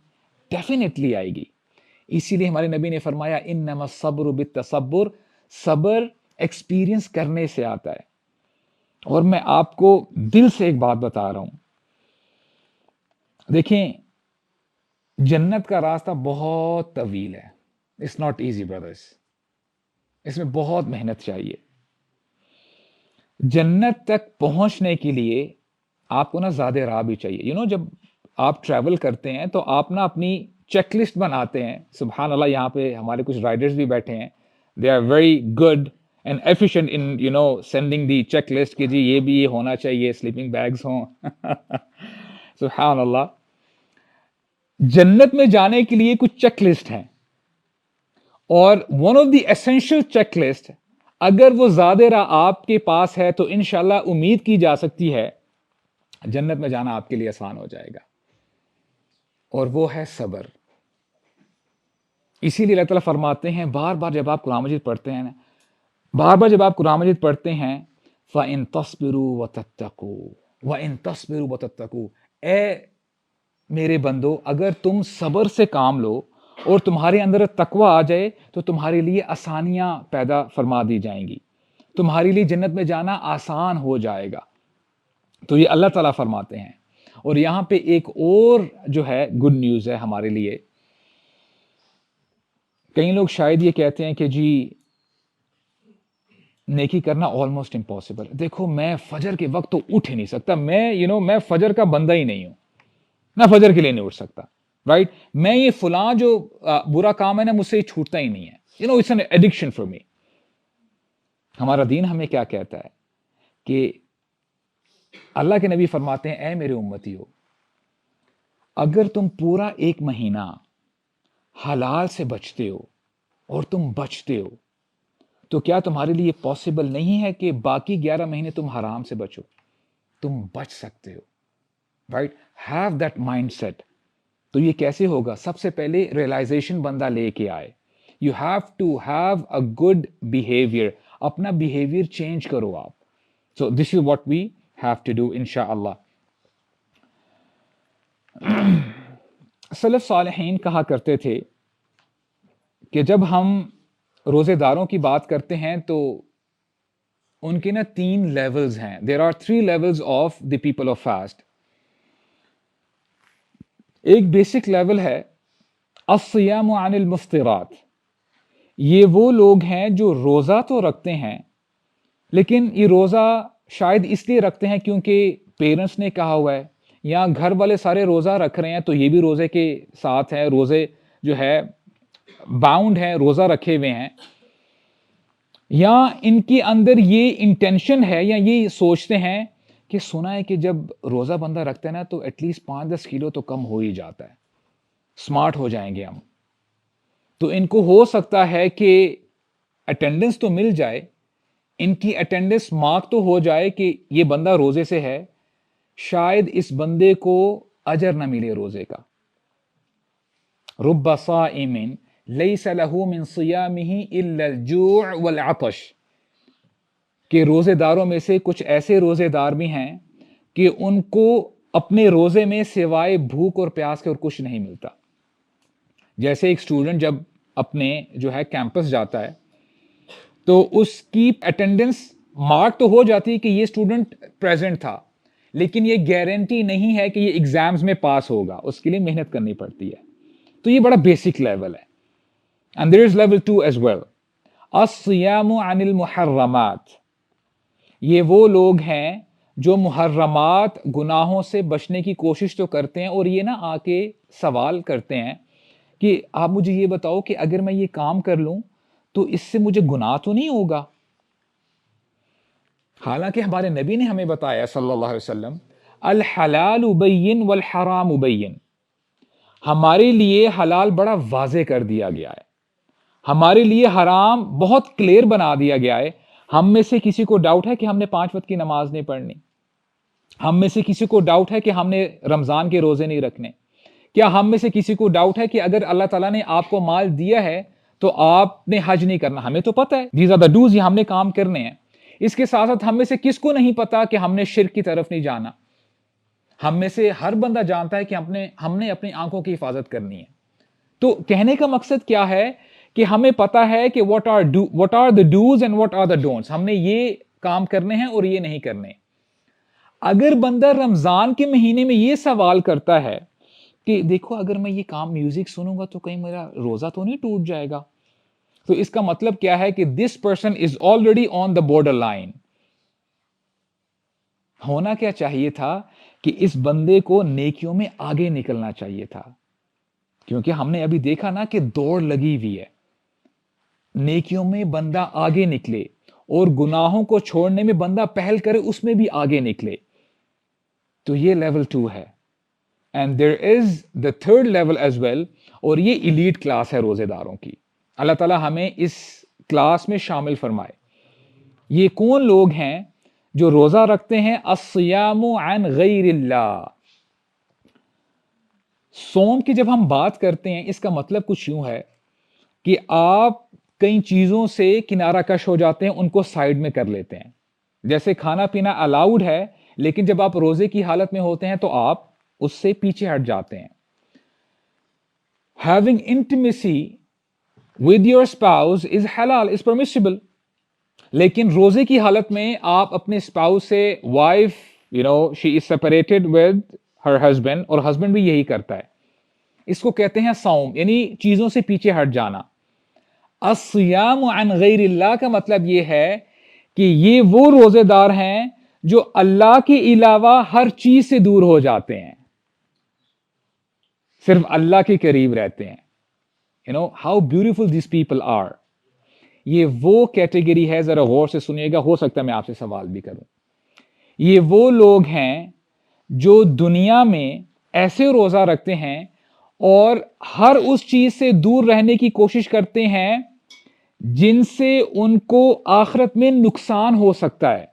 ڈیفینیٹلی آئے گی۔ اسی لیے ہمارے نبی نے فرمایا انما الصبر بالتصبر، صبر ایکسپیرینس کرنے سے آتا ہے۔ اور میں آپ کو دل سے ایک بات بتا رہا ہوں، دیکھیں جنت کا راستہ بہت طویل ہے، اٹس ناٹ ایزی برادرز، اس میں بہت محنت چاہیے۔ جنت تک پہنچنے کے لیے آپ کو نا زیادہ راہ بھی چاہیے۔ جب آپ ٹریول کرتے ہیں تو آپ نا اپنی چیک لسٹ بناتے ہیں۔ سبحان اللہ، یہاں پہ ہمارے کچھ رائڈرز بھی بیٹھے ہیں، they are very good and efficient in sending the checklist کہ جی یہ ہونا چاہیے، سلیپنگ بیگز ہوں۔ سبحان اللہ۔ جنت میں جانے کے لیے کچھ چیک لسٹ ہیں، اور one of the essential checklist اگر وہ زیادہ راہ آپ کے پاس ہے تو انشاءاللہ امید کی جا سکتی ہے جنت میں جانا آپ کے لیے آسان ہو جائے گا، اور وہ ہے صبر۔ اسی لیے اللہ تعالیٰ فرماتے ہیں بار بار جب آپ قرآن مجید پڑھتے ہیں فَإِن تَصْبِرُوا وَتَتَّقُوا وَإِن تَصْبِرُوا وَتَتَّقُوا، اے میرے بندو اگر تم صبر سے کام لو اور تمہارے اندر تقوی آ جائے تو تمہارے لیے آسانیاں پیدا فرما دی جائیں گی، تمہارے لیے جنت میں جانا آسان ہو جائے گا۔ تو یہ اللہ تعالیٰ فرماتے ہیں۔ اور یہاں پہ ایک اور جو ہے گڈ نیوز ہے ہمارے لیے۔ کئی لوگ شاید یہ کہتے ہیں کہ جی نیکی کرنا آلموسٹ امپاسبل۔ دیکھو میں فجر کے وقت تو اٹھ ہی نہیں سکتا، میں فجر کا بندہ ہی نہیں ہوں، میں فجر کے لیے نہیں اٹھ سکتا، رائٹ؟ میں یہ فلاں جو برا کام ہے نا مجھ سے یہ چھوٹتا ہی نہیں ہے، it's an addiction for me. ہمارا دین ہمیں کیا کہتا ہے کہ اللہ کے نبی فرماتے ہیں اے میرے امتیو، اگر تم پورا 1 مہینہ حلال سے بچتے ہو اور تم بچتے ہو تو کیا تمہارے لیے پاسبل نہیں ہے کہ باقی 11 مہینے تم حرام سے بچو؟ تم بچ سکتے ہو، right? Have that mindset تو یہ کیسے ہوگا؟ سب سے پہلے ریئلائزیشن بندہ لے کے آئے. You have to have a good behaviour. اپنا بیہیویئر چینج کرو آپ. So this is what we have to do انشاء اللہ. سلف صالحین کہا کرتے تھے کہ جب ہم روزے داروں کی بات کرتے ہیں تو ان کے نا 3 لیولز ہیں. There are 3 levels of the people of fast. ایک بیسک لیول ہے الصیام عن المفطرات. یہ وہ لوگ ہیں جو روزہ تو رکھتے ہیں لیکن یہ روزہ شاید اس لیے رکھتے ہیں کیونکہ پیرنٹس نے کہا ہوا ہے، یا گھر والے سارے روزہ رکھ رہے ہیں تو یہ بھی روزے کے ساتھ ہے، روزے جو ہے باؤنڈ ہیں، روزہ رکھے ہوئے ہیں، یا ان کے اندر یہ انٹینشن ہے یا یہ سوچتے ہیں کہ سنا ہے کہ جب روزہ بندہ رکھتا ہے نا تو ایٹ لیسٹ 5-10 کلو تو کم ہو ہی جاتا ہے، سمارٹ ہو جائیں گے ہم. تو ان کو ہو سکتا ہے کہ اٹینڈنس تو مل جائے، ان کی اٹینڈنس مارک تو ہو جائے کہ یہ بندہ روزے سے ہے، شاید اس بندے کو اجر نہ ملے روزے کا. رب صائم لیس له من صیامہ الا الجوع والعطش. کہ روزے داروں میں سے کچھ ایسے روزے دار بھی ہیں کہ ان کو اپنے روزے میں سوائے بھوک اور پیاس کے اور کچھ نہیں ملتا. جیسے ایک اسٹوڈنٹ جب اپنے جو ہے کیمپس جاتا ہے تو اس کی اٹینڈنس مارک تو ہو جاتی ہے کہ یہ اسٹوڈنٹ پریزنٹ تھا، لیکن یہ گارنٹی نہیں ہے کہ یہ ایگزامز میں پاس ہوگا، اس کے لیے محنت کرنی پڑتی ہے. تو یہ بڑا بیسک لیول ہے. And there is level 2 as well. الصیام عن المحرمات. یہ وہ لوگ ہیں جو محرمات گناہوں سے بچنے کی کوشش تو کرتے ہیں، اور یہ نا آ کے سوال کرتے ہیں کہ آپ مجھے یہ بتاؤ کہ اگر میں یہ کام کر لوں تو اس سے مجھے گناہ تو نہیں ہوگا؟ حالانکہ ہمارے نبی نے ہمیں بتایا صلی اللہ علیہ وسلم الحلال بین والحرام بین. ہمارے لیے حلال بڑا واضح کر دیا گیا ہے، ہمارے لیے حرام بہت کلیئر بنا دیا گیا ہے. ہم میں سے کسی کو ڈاؤٹ ہے کہ ہم نے 5 وقت کی نماز نہیں پڑھنی؟ ہم میں سے کسی کو ڈاؤٹ ہے کہ ہم نے رمضان کے روزے نہیں رکھنے؟ کیا ہم میں سے کسی کو ڈاؤٹ ہے کہ اگر اللہ تعالیٰ نے آپ کو مال دیا ہے تو آپ نے حج نہیں کرنا؟ ہمیں تو پتہ ہے دیز آر دا ڈوز، یہ ہم نے کام کرنے ہیں. اس کے ساتھ ساتھ ہم میں سے کس کو نہیں پتا کہ ہم نے شرک کی طرف نہیں جانا؟ ہم میں سے ہر بندہ جانتا ہے کہ ہم نے اپنی آنکھوں کی حفاظت کرنی ہے. تو کہنے کا مقصد کیا ہے کہ ہمیں پتا ہے کہ what are the do's and what are the don'ts. ہم نے یہ کام کرنے ہیں اور یہ نہیں کرنے. اگر بندہ رمضان کے مہینے میں یہ سوال کرتا ہے کہ دیکھو اگر میں یہ کام میوزک سنوں گا تو کہیں میرا روزہ تو نہیں ٹوٹ جائے گا، تو اس کا مطلب کیا ہے کہ this person is already on the border line. ہونا کیا چاہیے تھا کہ اس بندے کو نیکیوں میں آگے نکلنا چاہیے تھا، کیونکہ ہم نے ابھی دیکھا نا کہ دوڑ لگی ہوئی ہے. نیکیوں میں بندہ آگے نکلے اور گناہوں کو چھوڑنے میں بندہ پہل کرے، اس میں بھی آگے نکلے. تو یہ لیول 2 ہے. And there is the 3rd level as well, اور یہ ایلیٹ کلاس ہے روزے داروں کی. اللہ تعالیٰ ہمیں اس کلاس میں شامل فرمائے. یہ کون لوگ ہیں جو روزہ رکھتے ہیں؟ الصیام عن غیر اللہ. صوم کی جب ہم بات کرتے ہیں اس کا مطلب کچھ یوں ہے کہ آپ کئی چیزوں سے کنارہ کش ہو جاتے ہیں، ان کو سائیڈ میں کر لیتے ہیں. جیسے کھانا پینا الاؤڈ ہے، لیکن جب آپ روزے کی حالت میں ہوتے ہیں تو آپ اس سے پیچھے ہٹ جاتے ہیں. Having intimacy with your spouse is halal, is permissible. لیکن روزے کی حالت میں آپ اپنے اسپاؤس سے، wife she is separated with her husband، اور ہسبینڈ بھی یہی کرتا ہے. اس کو کہتے ہیں صوم، یعنی چیزوں سے پیچھے ہٹ جانا. الصیام عن غیر اللہ کا مطلب یہ ہے کہ یہ وہ روزے دار ہیں جو اللہ کے علاوہ ہر چیز سے دور ہو جاتے ہیں، صرف اللہ کے قریب رہتے ہیں. how beautiful these people are. یہ وہ کیٹیگری ہے، ذرا غور سے سنیے گا، ہو سکتا ہے میں آپ سے سوال بھی کروں. یہ وہ لوگ ہیں جو دنیا میں ایسے روزہ رکھتے ہیں اور ہر اس چیز سے دور رہنے کی کوشش کرتے ہیں جن سے ان کو آخرت میں نقصان ہو سکتا ہے.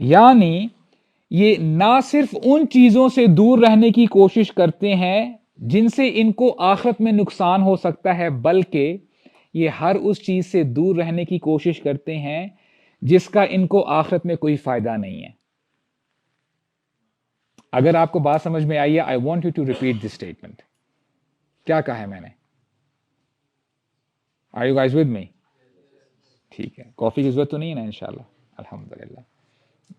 یعنی یہ نہ صرف ان چیزوں سے دور رہنے کی کوشش کرتے ہیں جن سے ان کو آخرت میں نقصان ہو سکتا ہے، بلکہ یہ ہر اس چیز سے دور رہنے کی کوشش کرتے ہیں جس کا ان کو آخرت میں کوئی فائدہ نہیں ہے۔ اگر آپ کو بات سمجھ میں آئی ہے، I want you to repeat this statement. کیا کہا ہے میں نے؟ Are you guys with me? ٹھیک ہے، کافی کی ضرورت تو نہیں ہے نا انشاءاللہ؟ الحمدللہ۔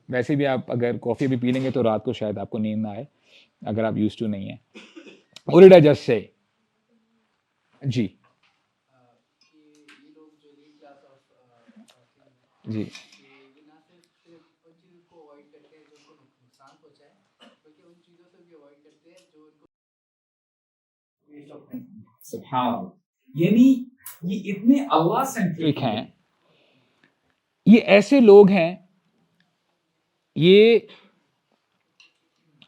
ویسے بھی آپ اگر کافی بھی پی لیں گے تو رات کو شاید آپ کو نیند نہ آئے اگر آپ یوز ٹو نہیں ہیں۔ What did I just say؟ جی جی سبحان اللہ، یعنی یہ اتنے اللہ سینٹرک ہیں، یہ ایسے لوگ ہیں، یہ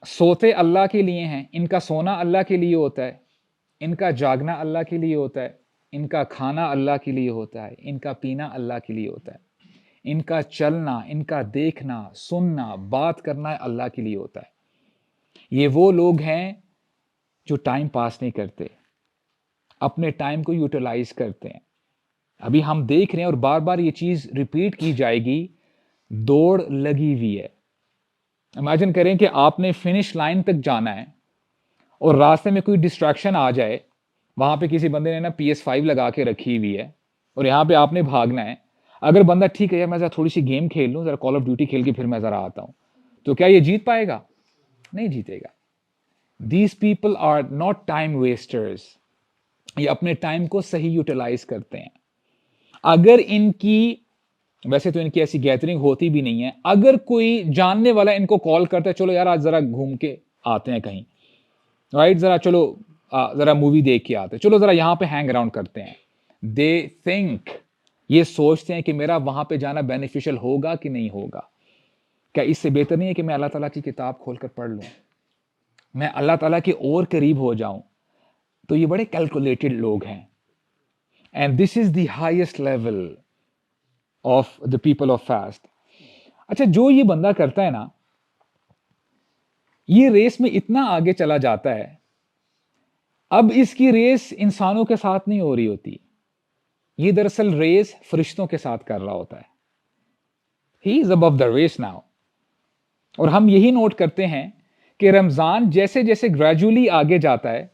سوتے اللہ کے لیے ہیں، ان کا سونا اللہ کے لیے ہوتا ہے، ان کا جاگنا اللہ کے لیے ہوتا ہے، ان کا کھانا اللہ کے لیے ہوتا ہے، ان کا پینا اللہ کے لیے ہوتا ہے، ان کا چلنا، ان کا دیکھنا، سننا، بات کرنا اللہ کے لیے ہوتا ہے۔ یہ وہ لوگ ہیں جو ٹائم پاس نہیں کرتے، اپنے ٹائم کو یوٹیلائز کرتے ہیں۔ ابھی ہم دیکھ رہے ہیں اور بار بار یہ چیز ریپیٹ کی جائے گی، دوڑ لگی ہوئی ہے۔ امیجن کریں کہ آپ نے فنش لائن تک جانا ہے اور راستے میں کوئی ڈسٹریکشن آ جائے، وہاں پہ کسی بندے نے نا PS5 لگا کے رکھی ہوئی ہے اور یہاں پہ آپ نے بھاگنا ہے۔ اگر بندہ ٹھیک ہے یار میں ذرا تھوڑی سی گیم کھیل لوں، ذرا کال آف ڈیوٹی کھیل کے پھر میں ذرا آتا ہوں، تو کیا یہ جیت پائے گا؟ نہیں جیتے گا۔ These people are not time wasters, یہ اپنے ٹائم کو صحیح یوٹیلائز کرتے ہیں۔ اگر ان کی، ویسے تو ان کی ایسی گیدرنگ ہوتی بھی نہیں ہے، اگر کوئی جاننے والا ان کو کال کرتا ہے، چلو یار آج ذرا گھوم کے آتے ہیں کہیں، رائٹ، ذرا چلو ذرا مووی دیکھ کے آتے ہیں، چلو ذرا یہاں پہ ہینگ اراؤنڈ کرتے ہیں، دے تھنک، یہ سوچتے ہیں کہ میرا وہاں پہ جانا بینیفیشل ہوگا کہ نہیں ہوگا۔ کیا اس سے بہتر نہیں ہے کہ میں اللہ تعالیٰ کی کتاب کھول کر پڑھ لوں، میں اللہ تعالیٰ کے اور قریب ہو جاؤں؟ تو یہ بڑے کیلکولیٹڈ لوگ ہیں، and this is the highest level of the people of fast. اچھا، جو یہ بندہ کرتا ہے نا، یہ ریس میں اتنا آگے چلا جاتا ہے، اب اس کی ریس انسانوں کے ساتھ نہیں ہو رہی ہوتی، یہ دراصل ریس فرشتوں کے ساتھ کر رہا ہوتا ہے۔ ہی از ابو دا ریس ناؤ۔ اور ہم یہی نوٹ کرتے ہیں کہ رمضان جیسے جیسے گریجولی آگے جاتا ہے،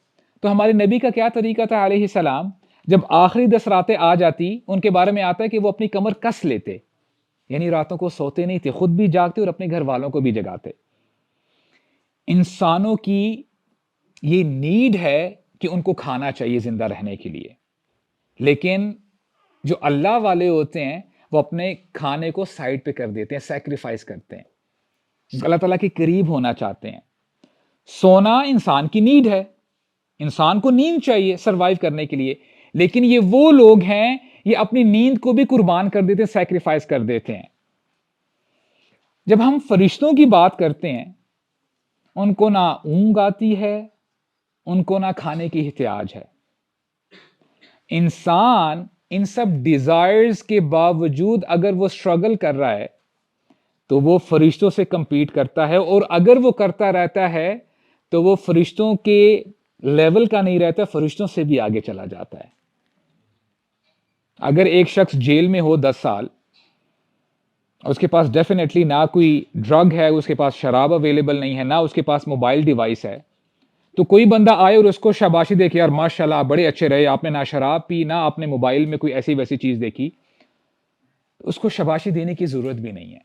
تو ہمارے نبی کا کیا طریقہ تھا علیہ السلام؟ جب آخری 10 راتیں آ جاتی، ان کے بارے میں آتا ہے کہ وہ اپنی کمر کس لیتے، یعنی راتوں کو سوتے نہیں تھے، خود بھی جاگتے اور اپنے گھر والوں کو بھی جگاتے۔ انسانوں کی یہ نیڈ ہے کہ ان کو کھانا چاہیے زندہ رہنے کے لیے، لیکن جو اللہ والے ہوتے ہیں وہ اپنے کھانے کو سائڈ پہ کر دیتے ہیں، سیکریفائس کرتے ہیں، اللہ تعالیٰ کے قریب ہونا چاہتے ہیں۔ سونا انسان کی نیڈ ہے، انسان کو نیند چاہیے سروائیو کرنے کے لیے، لیکن یہ وہ لوگ ہیں یہ اپنی نیند کو بھی قربان کر دیتے ہیں، سیکریفائس کر دیتے ہیں۔ جب ہم فرشتوں کی بات کرتے ہیں، ان کو نہ اونگ آتی ہے، ان کو نہ کھانے کی احتیاج ہے۔ انسان ان سب ڈیزائرز کے باوجود اگر وہ اسٹرگل کر رہا ہے تو وہ فرشتوں سے کمپیٹ کرتا ہے، اور اگر وہ کرتا رہتا ہے تو وہ فرشتوں کے لیول کا نہیں رہتا، فرشتوں سے بھی آگے چلا جاتا ہے۔ اگر ایک شخص جیل میں ہو 10 سال، اس کے پاس ڈیفینیٹلی نہ کوئی ڈرگ ہے، اس کے پاس شراب اویلیبل نہیں ہے، نہ اس کے پاس موبائل ڈیوائس ہے، تو کوئی بندہ آئے اور اس کو شاباشی دے کہ یار ماشاءاللہ بڑے اچھے رہے، آپ نے نہ شراب پی نہ آپ نے موبائل میں کوئی ایسی ویسی چیز دیکھی، اس کو شاباشی دینے کی ضرورت بھی نہیں ہے،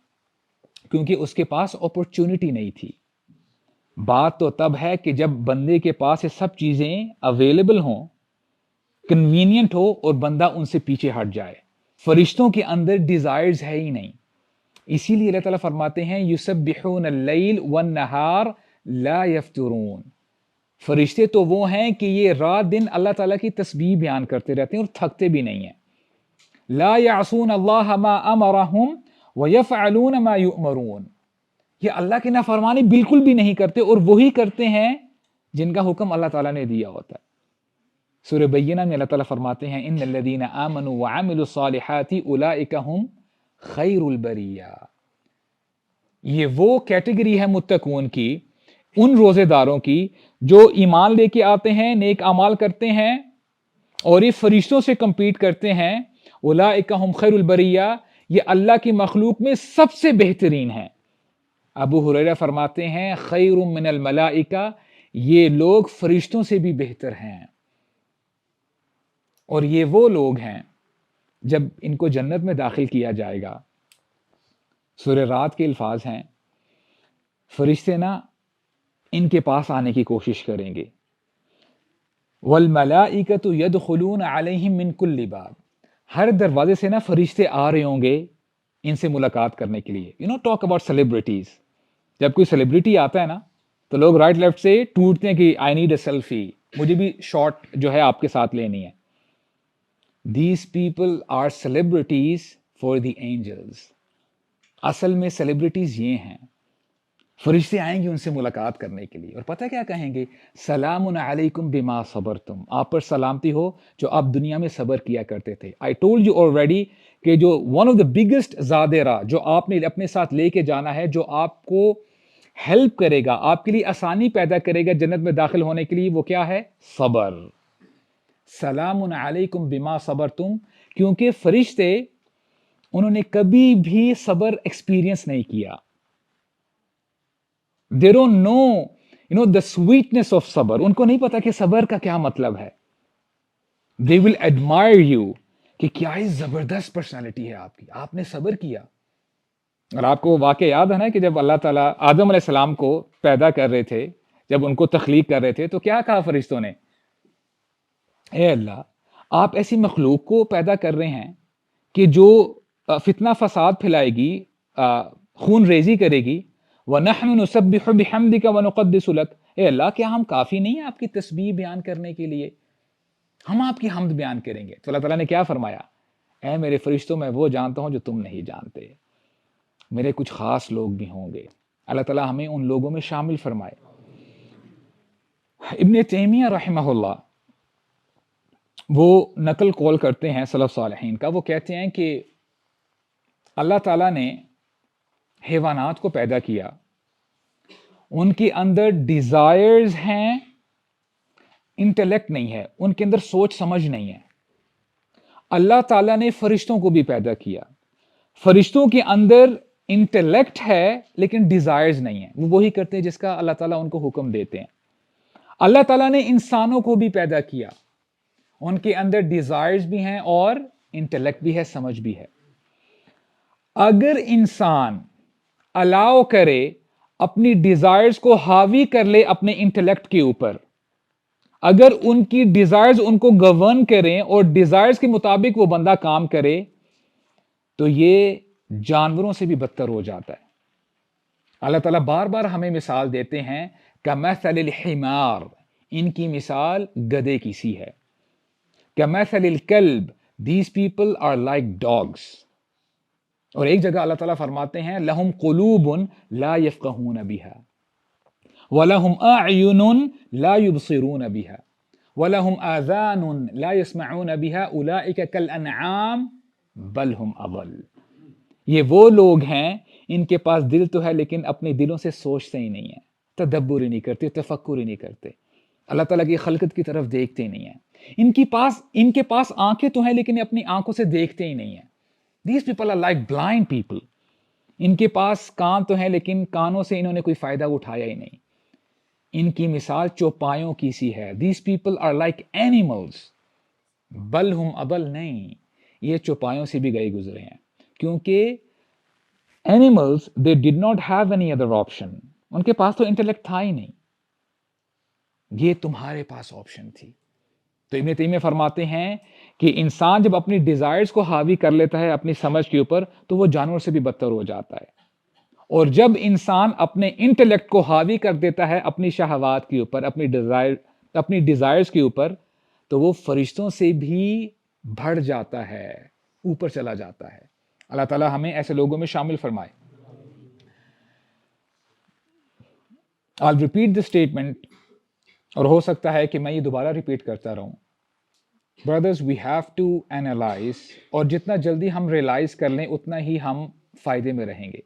کیونکہ اس کے پاس اپورچونٹی نہیں تھی۔ بات تو تب ہے کہ جب بندے کے پاس یہ سب چیزیں اویلیبل ہوں، کنوینینٹ ہو، اور بندہ ان سے پیچھے ہٹ جائے۔ فرشتوں کے اندر ڈیزائرز ہے ہی نہیں، اسی لیے اللہ تعالیٰ فرماتے ہیں یسبحون اللیل والنہار لا یفترون، فرشتے تو وہ ہیں کہ یہ رات دن اللہ تعالیٰ کی تسبیح بیان کرتے رہتے ہیں اور تھکتے بھی نہیں ہیں۔ لا یعصون اللہ ما امرہم ویفعلون ما یؤمرون، یہ اللہ کی نافرمانی بالکل بھی نہیں کرتے اور وہی کرتے ہیں جن کا حکم اللہ تعالیٰ نے دیا ہوتا ہے۔ سورہ بینہ میں اللہ تعالیٰ فرماتے ہیں ان الذین آمنوا وعملوا الصالحات اولئک هم خیر البریہ، یہ وہ کیٹیگری ہے متقون کی، ان روزے داروں کی جو ایمان لے کے آتے ہیں، نیک اعمال کرتے ہیں اور یہ فرشتوں سے کمپیٹ کرتے ہیں. اولئک ہم خیر البریہ، یہ اللہ کی مخلوق میں سب سے بہترین ہیں. ابو ہریرہ فرماتے ہیں خیر من الملائکہ، یہ لوگ فرشتوں سے بھی بہتر ہیں. اور یہ وہ لوگ ہیں جب ان کو جنت میں داخل کیا جائے گا، سورہ رات کے الفاظ ہیں، فرشتے نا ان کے پاس آنے کی کوشش کریں گے. والملائکۃ یدخلون علیہم من کل باب، ہر دروازے سے نا فرشتے آ رہے ہوں گے ان سے ملاقات کرنے کے لیے. ٹاک اباؤٹ سیلیبریٹیز، جب کوئی سیلیبریٹی آتا ہے نا تو لوگ رائٹ لیفٹ سے ٹوٹتے ہیں کہ آئی نیڈ اے سیلفی، مجھے بھی شارٹ جو ہے آپ کے ساتھ لینی ہے. These people are celebrities for the angels. اصل میں سیلیبریٹیز یہ ہیں، فرشتے آئیں گے ان سے ملاقات کرنے کے لیے، اور پتہ کیا کہیں گے؟ سلام علیکم بما صبرتم، آپ پر سلامتی ہو جو آپ دنیا میں صبر کیا کرتے تھے. آئی ٹولڈ یو آلریڈی کہ جو ون آف دا بگیسٹ زادرہ جو آپ نے اپنے ساتھ لے کے جانا ہے، جو آپ کو ہیلپ کرے گا، آپ کے لیے آسانی پیدا کرے گا جنت میں داخل ہونے کے لیے، وہ کیا ہے؟ صبر. سلام علیکم بما صبرتم، کیونکہ فرشتے انہوں نے کبھی بھی صبر ایکسپیرینس نہیں کیا. They don't know the sweetness of صبر. ان کو نہیں پتا کہ صبر کا کیا مطلب ہے. They will admire you کہ کیا ہی زبردست پرسنالٹی ہے آپ کی، آپ نے صبر کیا. اور آپ کو واقعہ یاد ہے نا کہ جب اللہ تعالیٰ آدم علیہ السلام کو پیدا کر رہے تھے، جب ان کو تخلیق کر رہے تھے، تو کیا کہا فرشتوں نے؟ اے اللہ، آپ ایسی مخلوق کو پیدا کر رہے ہیں کہ جو فتنہ فساد پھیلائے گی، خون ریزی کرے گی. وَنَحْنُ نُسَبِّحُ بِحَمْدِكَ وَنُقَدِّسُ لَكَ، اے اللہ کیا ہم کافی نہیں ہیں آپ کی تسبیح بیان کرنے کے لیے؟ ہم آپ کی حمد بیان کریں گے. تو اللہ تعالیٰ نے کیا فرمایا؟ اے میرے فرشتوں، میں وہ جانتا ہوں جو تم نہیں جانتے. میرے کچھ خاص لوگ بھی ہوں گے. اللہ تعالیٰ ہمیں ان لوگوں میں شامل فرمائے. ابن تیمیہ رحمہ اللہ وہ نقل قول کرتے ہیں سلف صالحین کا، وہ کہتے ہیں کہ اللہ تعالیٰ نے حیوانات کو پیدا کیا، ان کے اندر ڈیزائرز ہیں، انٹلیکٹ نہیں ہے، ان کے اندر سوچ سمجھ نہیں ہے. اللہ تعالیٰ نے فرشتوں کو بھی پیدا کیا، فرشتوں کے اندر انٹلیکٹ ہے لیکن ڈیزائرز نہیں ہے، وہ وہی کرتے ہیں جس کا اللہ تعالیٰ ان کو حکم دیتے ہیں. اللہ تعالیٰ نے انسانوں کو بھی پیدا کیا، ان کے اندر ڈیزائرز بھی ہیں اور انٹلیکٹ بھی ہے، سمجھ بھی ہے. اگر انسان الاؤ کرے، اپنی ڈیزائرز کو حاوی کر لے اپنے انٹلیکٹ کے اوپر، اگر ان کی ڈیزائرز ان کو گورن کریں اور ڈیزائرز کے مطابق وہ بندہ کام کرے، تو یہ جانوروں سے بھی بدتر ہو جاتا ہے. اللہ تعالیٰ بار بار ہمیں مثال دیتے ہیں کمثل الحمار، ان کی مثال گدھے کی سی ہے. کمثل الکلب، these people are like dogs. اور ایک جگہ اللہ تعالیٰ فرماتے ہیں لہم قلوب لا یفقہون بہا ولہم اعین لا یبصرون بہا ولہم آذان لا یسمعون بہا اولئک کالانعام بل ہم اضل. یہ وہ لوگ ہیں ان کے پاس دل تو ہے لیکن اپنے دلوں سے سوچتے ہی نہیں ہیں، تدبر ہی نہیں کرتے، تفکر ہی نہیں کرتے، اللہ تعالیٰ کی خلقت کی طرف دیکھتے ہی نہیں ہیں. ان کے پاس آنکھیں تو ہیں لیکن اپنی آنکھوں سے دیکھتے ہی نہیں ہیں. These people are like blind people. ان کے پاس کان تو ہیں لیکن کانوں سے انہوں نے کوئی فائدہ اٹھایا ہی نہیں. ان کی مثال چوپایوں کی سی ہے. These people are like animals. بل ہم اضل، نہیں، یہ چوپایوں سے بھی گئے گزرے ہیں، کیونکہ animals they did not have any other option. ان کے پاس تو انٹلیکٹ تھا ہی نہیں، یہ تمہارے پاس آپشن تھی. تو ابن تیمیہ فرماتے ہیں کہ انسان جب اپنی ڈیزائرز کو حاوی کر لیتا ہے اپنی سمجھ کے اوپر تو وہ جانور سے بھی بدتر ہو جاتا ہے. اور جب انسان اپنے انٹلیکٹ کو حاوی کر دیتا ہے اپنی شہوات کے اوپر، اپنی ڈیزائرز کے اوپر، تو وہ فرشتوں سے بھی بڑھ جاتا ہے، اوپر چلا جاتا ہے. اللہ تعالیٰ ہمیں ایسے لوگوں میں شامل فرمائے. I'll repeat this statement، اور ہو سکتا ہے کہ میں یہ دوبارہ ریپیٹ کرتا رہوں. Brothers, we have to analyze، اور جتنا جلدی ہم ریئلائز کر لیں اتنا ہی ہم فائدے میں رہیں گے.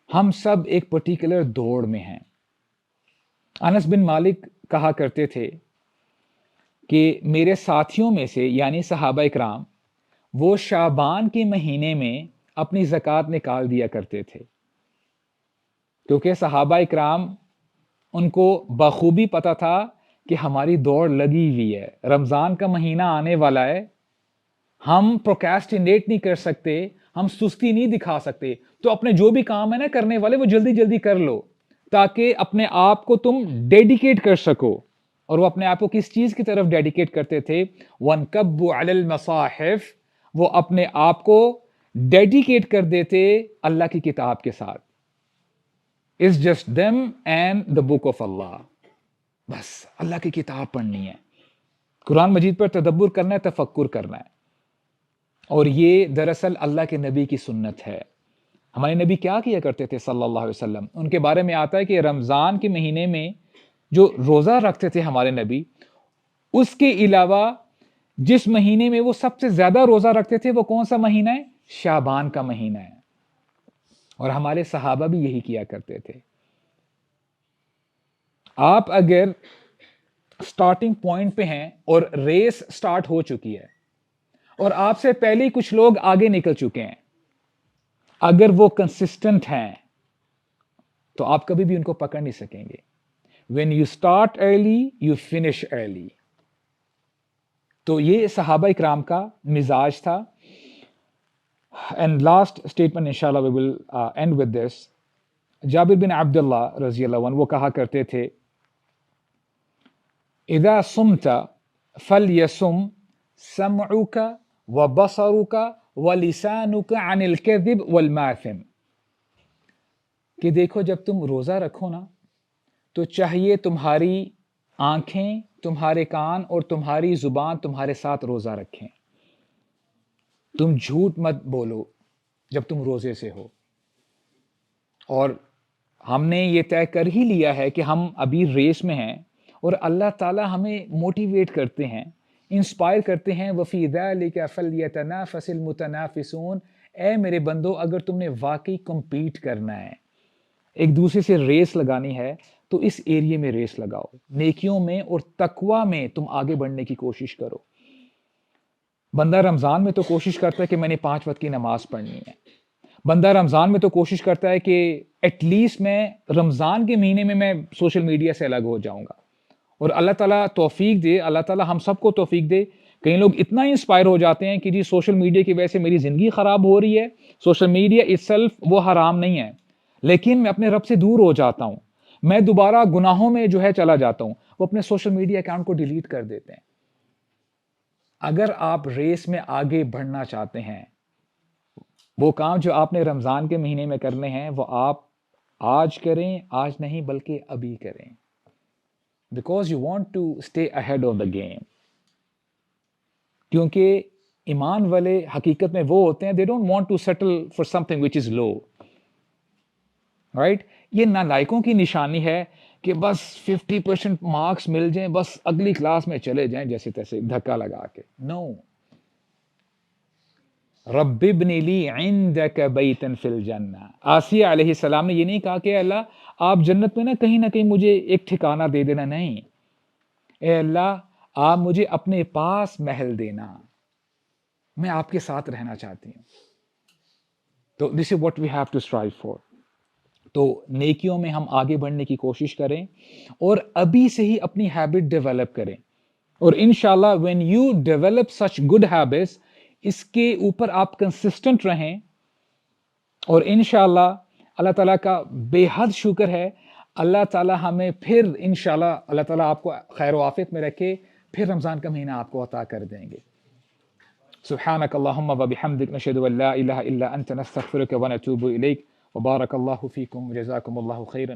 ہم سب ایک پرٹیکولر دوڑ میں ہیں. انس بن مالک کہا کرتے تھے کہ میرے ساتھیوں میں سے یعنی صحابہ اکرام وہ شعبان کے مہینے میں اپنی زکوٰۃ نکال دیا کرتے تھے، کیونکہ صحابہ اکرام ان کو بخوبی پتہ تھا کہ ہماری دوڑ لگی ہوئی ہے، رمضان کا مہینہ آنے والا ہے، ہم پروکیسٹینیٹ نہیں کر سکتے، ہم سستی نہیں دکھا سکتے، تو اپنے جو بھی کام ہے نا کرنے والے وہ جلدی جلدی کر لو تاکہ اپنے آپ کو تم ڈیڈیکیٹ کر سکو. اور وہ اپنے آپ کو کس چیز کی طرف ڈیڈیکیٹ کرتے تھے؟ وَانْكَبُّوا عَلَى الْمَصَاحِفِ، وہ اپنے آپ کو ڈیڈیکیٹ کر دیتے اللہ کی کتاب کے ساتھ. It's just them and the book of Allah. بس اللہ کی کتاب پڑھنی ہے، قرآن مجید پر تدبر کرنا ہے، تفکر کرنا ہے. اور یہ دراصل اللہ کے نبی کی سنت ہے. ہمارے نبی کیا کیا کرتے تھے صلی اللہ علیہ وسلم؟ ان کے بارے میں آتا ہے کہ رمضان کے مہینے میں جو روزہ رکھتے تھے ہمارے نبی، اس کے علاوہ جس مہینے میں وہ سب سے زیادہ روزہ رکھتے تھے وہ کون سا مہینہ ہے؟ شعبان کا مہینہ ہے. اور ہمارے صحابہ بھی یہی کیا کرتے تھے. آپ اگر سٹارٹنگ پوائنٹ پہ ہیں اور ریس سٹارٹ ہو چکی ہے اور آپ سے پہلے کچھ لوگ آگے نکل چکے ہیں، اگر وہ کنسسٹنٹ ہیں تو آپ کبھی بھی ان کو پکڑ نہیں سکیں گے. When you start early, you finish early. تو یہ صحابہ اکرام کا مزاج تھا. And last statement inshallah we will end with this. جابر بن عبداللہ رضی اللہ عنہ وہ کہا کرتے تھے اذا صمت فلیصم سمعک وبصرک ولسانک عن الکذب والماثم، کہ دیکھو جب تم روزہ رکھو نا تو چاہیے تمہاری آنکھیں، تمہارے کان اور تمہاری زبان تمہارے ساتھ روزہ رکھیں. تم جھوٹ مت بولو جب تم روزے سے ہو. اور ہم نے یہ طے کر ہی لیا ہے کہ ہم ابھی ریس میں ہیں اور اللہ تعالیٰ ہمیں موٹیویٹ کرتے ہیں، انسپائر کرتے ہیں. وَفِي ذَلِكَ فَلْيَتَنَافَسِ الْمُتَنَافِسُونَ، اے میرے بندو اگر تم نے واقعی کمپیٹ کرنا ہے، ایک دوسرے سے ریس لگانی ہے، تو اس ایریے میں ریس لگاؤ. نیکیوں میں اور تقوی میں تم آگے بڑھنے کی کوشش کرو. بندہ رمضان میں تو کوشش کرتا ہے کہ میں نے 5 وقت کی نماز پڑھنی ہے. بندہ رمضان میں تو کوشش کرتا ہے کہ ایٹ لیسٹ میں رمضان کے مہینے میں سوشل میڈیا سے الگ ہو جاؤں گا. اور اللہ تعالیٰ توفیق دے، اللہ تعالیٰ ہم سب کو توفیق دے. کئی لوگ اتنا انسپائر ہو جاتے ہیں کہ جی سوشل میڈیا کی وجہ سے میری زندگی خراب ہو رہی ہے. سوشل میڈیا اٹ سیلف وہ حرام نہیں ہے، لیکن میں اپنے رب سے دور ہو جاتا ہوں، میں دوبارہ گناہوں میں جو ہے چلا جاتا ہوں. وہ اپنے سوشل میڈیا اکاؤنٹ کو ڈیلیٹ کر دیتے ہیں. اگر آپ ریس میں آگے بڑھنا چاہتے ہیں، وہ کام جو آپ نے رمضان کے مہینے میں کرنے ہیں وہ آپ آج کریں، آج نہیں بلکہ ابھی کریں. Because you want to stay ahead of the game. کیونکہ ایمان والے حقیقت میں وہ ہوتے ہیں they don't want to settle for something which is low. Right? یہ نالائکوں کی نشانی ہے کہ بس 50% مارکس مل جائیں، بس اگلی کلاس میں چلے جائیں جیسے تیسے دھکا لگا کے. نو، رب ابن لی عندک بیتا فی الجنہ. آسیہ علیہ السلام نے یہ نہیں کہا کہ اللہ آپ جنت میں نہ کہیں مجھے ایک ٹھکانہ دے دینا. نہیں، اے اللہ آپ مجھے اپنے پاس محل دینا، میں آپ کے ساتھ رہنا چاہتی ہوں. تو this is what we have to strive for. تو نیکیوں میں ہم آگے بڑھنے کی کوشش کریں اور ابھی سے ہی اپنی ہیبٹ ڈیولپ کریں. اور انشاءاللہ when you develop such good habits، اس کے اوپر آپ کنسسٹنٹ رہیں اور انشاءاللہ اللہ تعالیٰ کا بے حد شکر ہے، اللہ تعالیٰ ہمیں پھر انشاءاللہ اللہ تعالیٰ آپ کو خیر و عافیت میں رکھے، پھر رمضان کا مہینہ آپ کو عطا کر دیں گے. سبحانک اللہم و بحمدک نشہد ان لا الہ الا انت نستغفرک و نتوب الیک. وبارک اللہ فیکم، جزاکم اللہ خیرا.